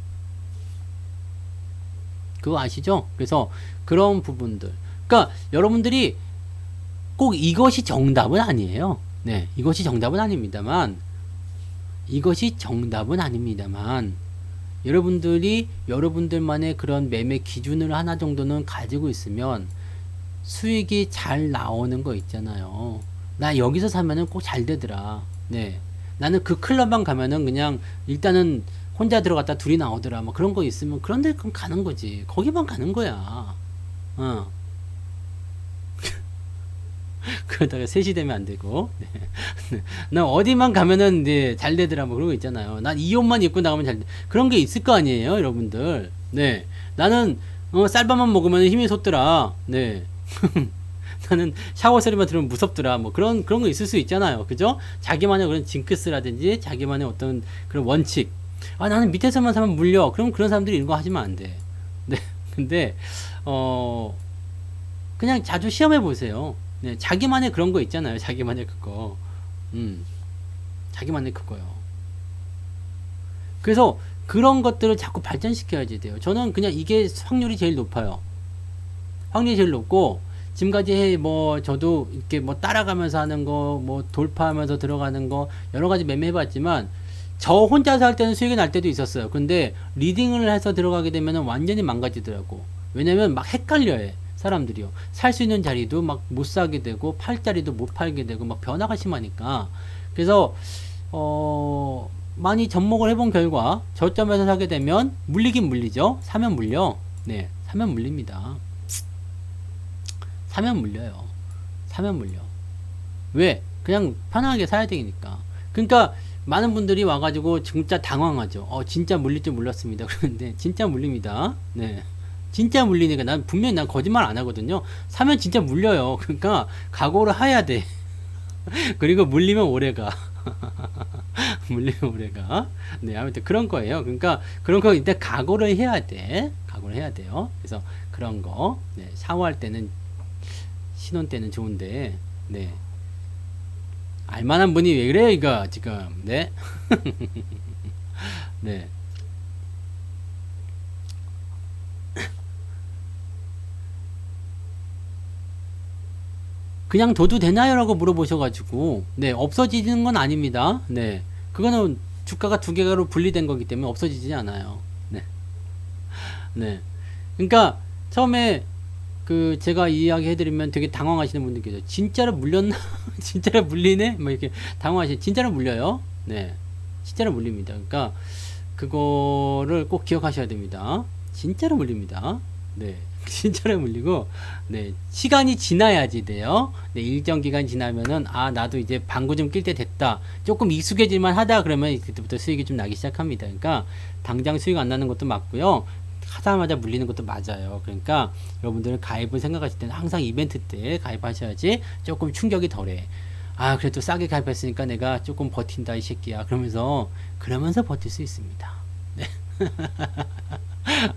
그거 아시죠? 그래서 그런 부분들. 그러니까 여러분들이 꼭 이것이 정답은 아니에요. 네, 이것이 정답은 아닙니다만, 여러분들이 여러분들만의 그런 매매 기준을 하나 정도는 가지고 있으면 수익이 잘 나오는 거 있잖아요. 나 여기서 사면은 꼭 잘 되더라. 네, 나는 그 클럽만 가면은 그냥 일단은 혼자 들어갔다 둘이 나오더라. 뭐 그런 거 있으면 그런 데 가는 거지. 거기만 가는 거야. 그러다가 3시 되면 안 되고. 네. 난 어디만 가면은 네, 잘 되더라. 뭐 그런 거 있잖아요. 난 이 옷만 입고 나가면 잘 돼. 그런 게 있을 거 아니에요, 여러분들. 네. 나는 쌀밥만 먹으면 힘이 솟더라. 네. 나는 샤워 소리만 들으면 무섭더라. 뭐 그런 거 있을 수 있잖아요. 그죠? 자기만의 그런 징크스라든지 자기만의 어떤 그런 원칙. 아, 나는 밑에서만 사면 물려. 그럼 그런 사람들이 이런 거 하시면 안 돼. 네. 근데, 그냥 자주 시험해 보세요. 네. 자기만의 그런 거 있잖아요. 자기만의 그거. 자기만의 그거요. 그래서 그런 것들을 자꾸 발전시켜야지 돼요. 저는 그냥 이게 확률이 제일 높아요. 확률이 제일 높고, 지금까지 뭐, 저도 이렇게 뭐 따라가면서 하는 거, 뭐 돌파하면서 들어가는 거, 여러 가지 매매해봤지만, 저 혼자서 할 때는 수익이 날 때도 있었어요. 근데 리딩을 해서 들어가게 되면 완전히 망가지더라고. 왜냐면 막 헷갈려요. 사람들이요. 살 수 있는 자리도 막 못 사게 되고 팔 자리도 못 팔게 되고 막 변화가 심하니까. 그래서 많이 접목을 해본 결과 저점에서 사게 되면 물리긴 물리죠. 사면 물려. 네, 사면 물립니다. 사면 물려요. 사면 물려. 왜? 그냥 편하게 사야 되니까. 그러니까 많은 분들이 와가지고 진짜 당황하죠. 진짜 물릴 줄 몰랐습니다. 그런데 진짜 물립니다. 네. 진짜 물리니까 난 분명히 난 거짓말 안 하거든요. 사면 진짜 물려요. 그러니까 각오를 해야 돼. 그리고 물리면 오래가. 물리면 오래가. 네, 아무튼 그런 거예요. 그러니까 그런 거 일단 각오를 해야 돼. 각오를 해야 돼요. 그래서 그런 거. 네, 샤워할 때는 신혼 때는 좋은데. 네. 알만한 분이 왜 그래요, 이거, 지금. 네. 네. 그냥 둬도 되나요? 라고 물어보셔가지고, 네, 없어지는 건 아닙니다. 네. 그거는 주가가 두 개로 분리된 거기 때문에 없어지지 않아요. 네. 네. 그러니까, 처음에, 제가 이야기 해드리면 되게 당황하시는 분들 계세요. 진짜로 물렸나? 진짜로 물리네? 뭐 이렇게 진짜로 물려요. 네. 진짜로 물립니다. 그러니까, 그거를 꼭 기억하셔야 됩니다. 진짜로 물립니다. 네. 진짜로 물리고, 네, 시간이 지나야지 돼요. 네, 일정 기간 지나면은, 아, 나도 이제 방구 좀 낄 때 됐다. 조금 익숙해질만 하다 그러면 그때부터 수익이 좀 나기 시작합니다. 그러니까, 당장 수익 안 나는 것도 맞고요. 하자마자 물리는 것도 맞아요. 그러니까, 여러분들은 가입을 생각하실 때는 항상 이벤트 때 가입하셔야지 조금 충격이 덜해. 아, 그래도 싸게 가입했으니까 내가 조금 버틴다, 이 새끼야. 그러면서 버틸 수 있습니다. 네.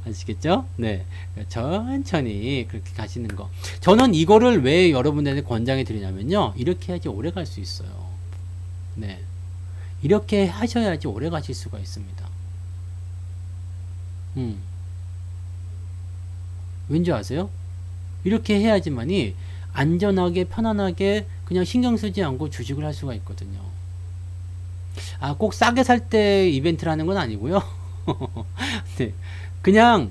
아시겠죠? 네. 천천히 그렇게 가시는 거. 저는 이거를 왜 여러분들한테 권장해 드리냐면요. 이렇게 해야지 오래 갈 수 있어요. 네. 이렇게 하셔야지 오래 가실 수가 있습니다. 왠지 아세요? 이렇게 해야지만이 안전하게, 편안하게, 그냥 신경 쓰지 않고 주식을 할 수가 있거든요. 아, 꼭 싸게 살 때 이벤트를 하는 건 아니고요. 네. 그냥,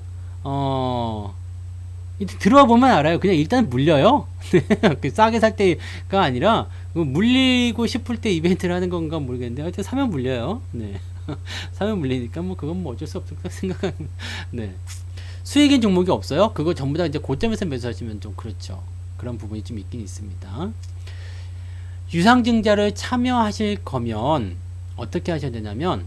들어와 보면 알아요. 그냥 일단 물려요. 싸게 살 때가 아니라, 물리고 싶을 때 이벤트를 하는 건가 모르겠는데, 하여튼 사면 물려요. 네. 사면 물리니까 뭐, 그건 뭐 어쩔 수 없다고 생각합니다. 네. 수익인 종목이 없어요? 그거 전부 다 이제 고점에서 매수하시면 좀 그렇죠. 그런 부분이 좀 있긴 있습니다. 유상증자를 참여하실 거면 어떻게 하셔야 되냐면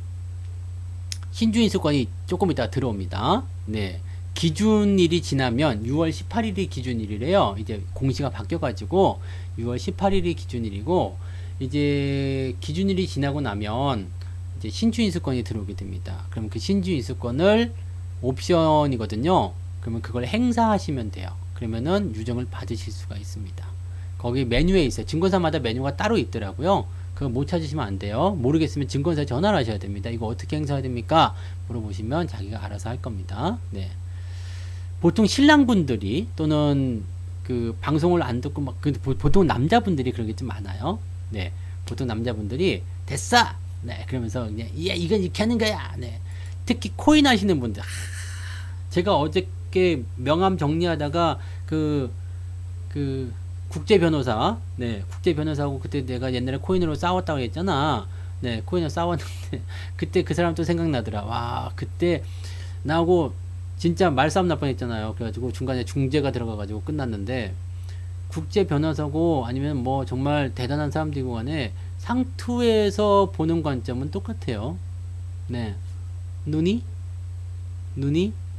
신주인수권이 조금 이따 들어옵니다. 네. 기준일이 지나면 6월 18일이 기준일이래요. 이제 공시가 바뀌어가지고 6월 18일이 기준일이고 이제 기준일이 지나고 나면 이제 신주인수권이 들어오게 됩니다. 그럼 그 신주인수권을 옵션이거든요. 그러면 그걸 행사하시면 돼요. 그러면은 유정을 받으실 수가 있습니다. 거기 메뉴에 있어요. 증권사마다 메뉴가 따로 있더라고요. 그거 못 찾으시면 안 돼요. 모르겠으면 증권사에 전화를 하셔야 됩니다. 이거 어떻게 행사해야 됩니까? 물어보시면 자기가 알아서 할 겁니다. 네. 보통 신랑분들이 또는 그 방송을 안 듣고 막 보통 남자분들이 그런 게 좀 많아요. 네. 보통 남자분들이 됐어. 네. 그러면서 그냥 이건 이렇게 하는 거야. 네. 특히 코인 하시는 분들. 제가 어저께 명함 정리하다가 그 국제 변호사, 네, 국제 변호사하고 그때 내가 옛날에 코인으로 싸웠다고 했잖아. 네, 코인으로 싸웠는데 그때 그 사람 또 생각나더라. 와, 그때 나하고 진짜 말싸움 날 뻔했잖아요. 그래가지고 중간에 중재가 들어가가지고 끝났는데 국제 변호사고 아니면 뭐 정말 대단한 사람들이고 간에 상투에서 보는 관점은 똑같아요. 네, 눈이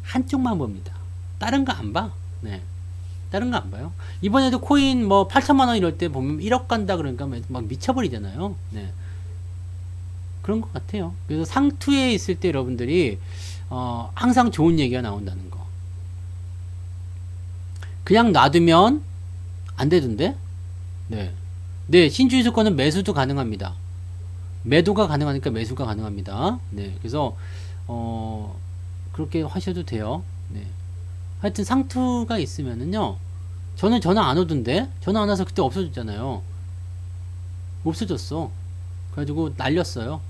한쪽만 봅니다. 다른 거 안 봐. 네. 다른 거 안 봐요. 이번에도 코인 뭐 8천만원 이럴 때 보면 1억 간다 그러니까 막 미쳐버리잖아요. 네. 그런 것 같아요. 그래서 상투에 있을 때 여러분들이, 항상 좋은 얘기가 나온다는 거. 그냥 놔두면 안 되던데? 네. 네, 신주유수권은 매수도 가능합니다. 매도가 가능하니까 매수가 가능합니다. 네. 그래서, 그렇게 하셔도 돼요. 네. 하여튼 상투가 있으면은요, 저는 전화 안 오던데? 전화 안 와서 그때 없어졌잖아요. 없어졌어. 그래가지고 날렸어요.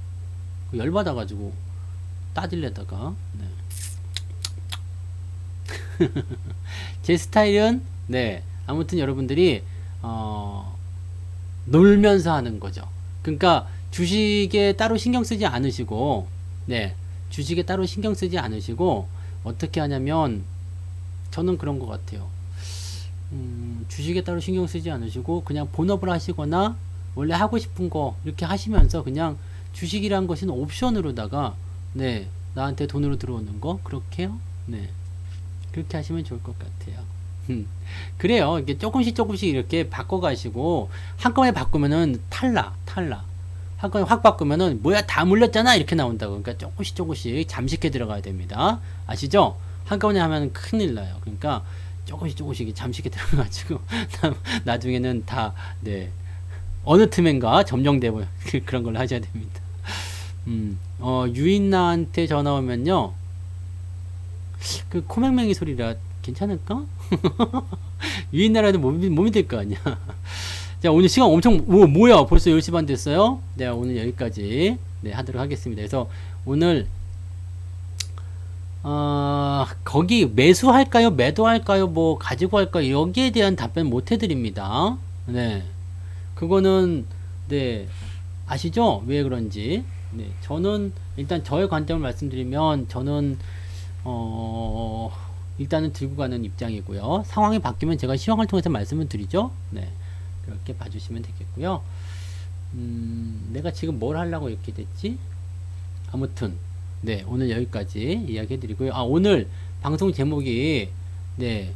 열받아가지고 따질려다가. 네. 제 스타일은, 네, 아무튼 여러분들이 놀면서 하는 거죠. 그러니까 주식에 따로 신경 쓰지 않으시고, 네, 주식에 따로 신경 쓰지 않으시고 어떻게 하냐면, 저는 그런 것 같아요. 주식에 따로 신경 쓰지 않으시고 그냥 본업을 하시거나 원래 하고 싶은 거 이렇게 하시면서 그냥 주식이란 것은 옵션으로다가, 네, 나한테 돈으로 들어오는 거 그렇게요. 네, 그렇게 하시면 좋을 것 같아요. 그래요. 이게 조금씩 이렇게 바꿔가시고 한꺼번에 바꾸면은 탈락. 한꺼번에 확 바꾸면은 뭐야 다 물렸잖아 이렇게 나온다고. 그러니까 조금씩 잠식해 들어가야 됩니다. 아시죠? 한꺼번에 하면 큰일 나요. 그러니까 조금씩 잠식해 들어가가지고 나중에는 다, 네, 어느 틈엔가 점령되고 그런 걸 하셔야 됩니다. 유인나한테 전화 오면요, 그 코맹맹이 소리라 괜찮을까? 유인나라도 못 믿을 거 아니야. 자, 오늘 시간 엄청, 뭐야 벌써 10시 반 됐어요. 네, 오늘 여기까지, 네, 하도록 하겠습니다. 그래서 오늘 거기 매수할까요? 매도할까요? 뭐 가지고 할까요? 여기에 대한 답변 못 해드립니다. 네, 그거는, 네, 아시죠? 왜 그런지. 네, 저는 일단 저의 관점을 말씀드리면, 저는 일단은 들고 가는 입장이고요. 상황이 바뀌면 제가 시황을 통해서 말씀을 드리죠. 네, 그렇게 봐주시면 되겠고요. 내가 지금 뭘 하려고 이렇게 됐지? 아무튼 네, 오늘 여기까지 이야기해드리고요. 오늘 방송 제목이 네,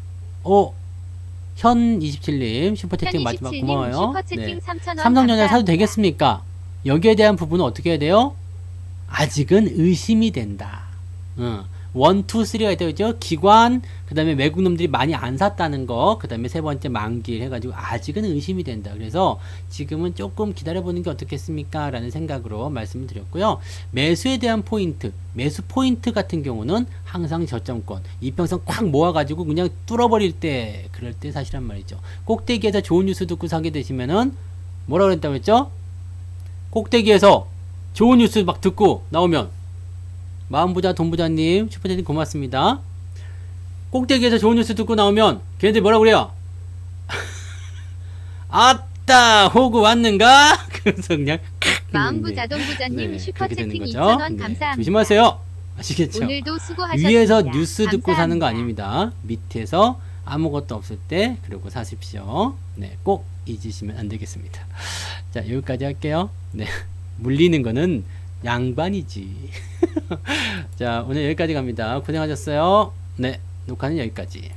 현27님 슈퍼채팅 마지막 고마워요. 네, 삼성전자 사도 되겠습니까? 여기에 대한 부분은 어떻게 해야 돼요? 아직은 의심이 된다. 1, 2, 3가 되죠. 기관, 그 다음에 외국 놈들이 많이 안 샀다는 거, 그 다음에 세 번째 만기일 해가지고 아직은 의심이 된다. 그래서 지금은 조금 기다려보는 게 어떻겠습니까? 라는 생각으로 말씀을 드렸고요. 매수에 대한 포인트, 매수 포인트 같은 경우는 항상 저점권, 이평선 꽉 모아가지고 그냥 뚫어버릴 때, 그럴 때 사실한 말이죠. 꼭대기에서 좋은 뉴스 듣고 사게 되시면은 뭐라 그랬다고 했죠? 꼭대기에서 좋은 뉴스 막 듣고 나오면 마음부자 돈부자님 슈퍼챗 고맙습니다. 꼭대기에서 좋은 뉴스 듣고 나오면 걔네들 뭐라 그래요? 아따 호구 왔는가? 그래서 그냥 마음부자 돈부자님 네, 슈퍼채팅 2,000원 네, 감사합니다. 조심하세요. 아시겠죠? 오늘도 수고하셨습니다. 위에서 뉴스 듣고 감사합니다. 사는 거 아닙니다. 밑에서 아무것도 없을 때 그러고 사십시오. 네, 꼭 잊으시면 안 되겠습니다. 자, 여기까지 할게요. 네, 물리는 거는 양반이지. 자, 오늘 여기까지 갑니다. 고생하셨어요. 네, 녹화는 여기까지.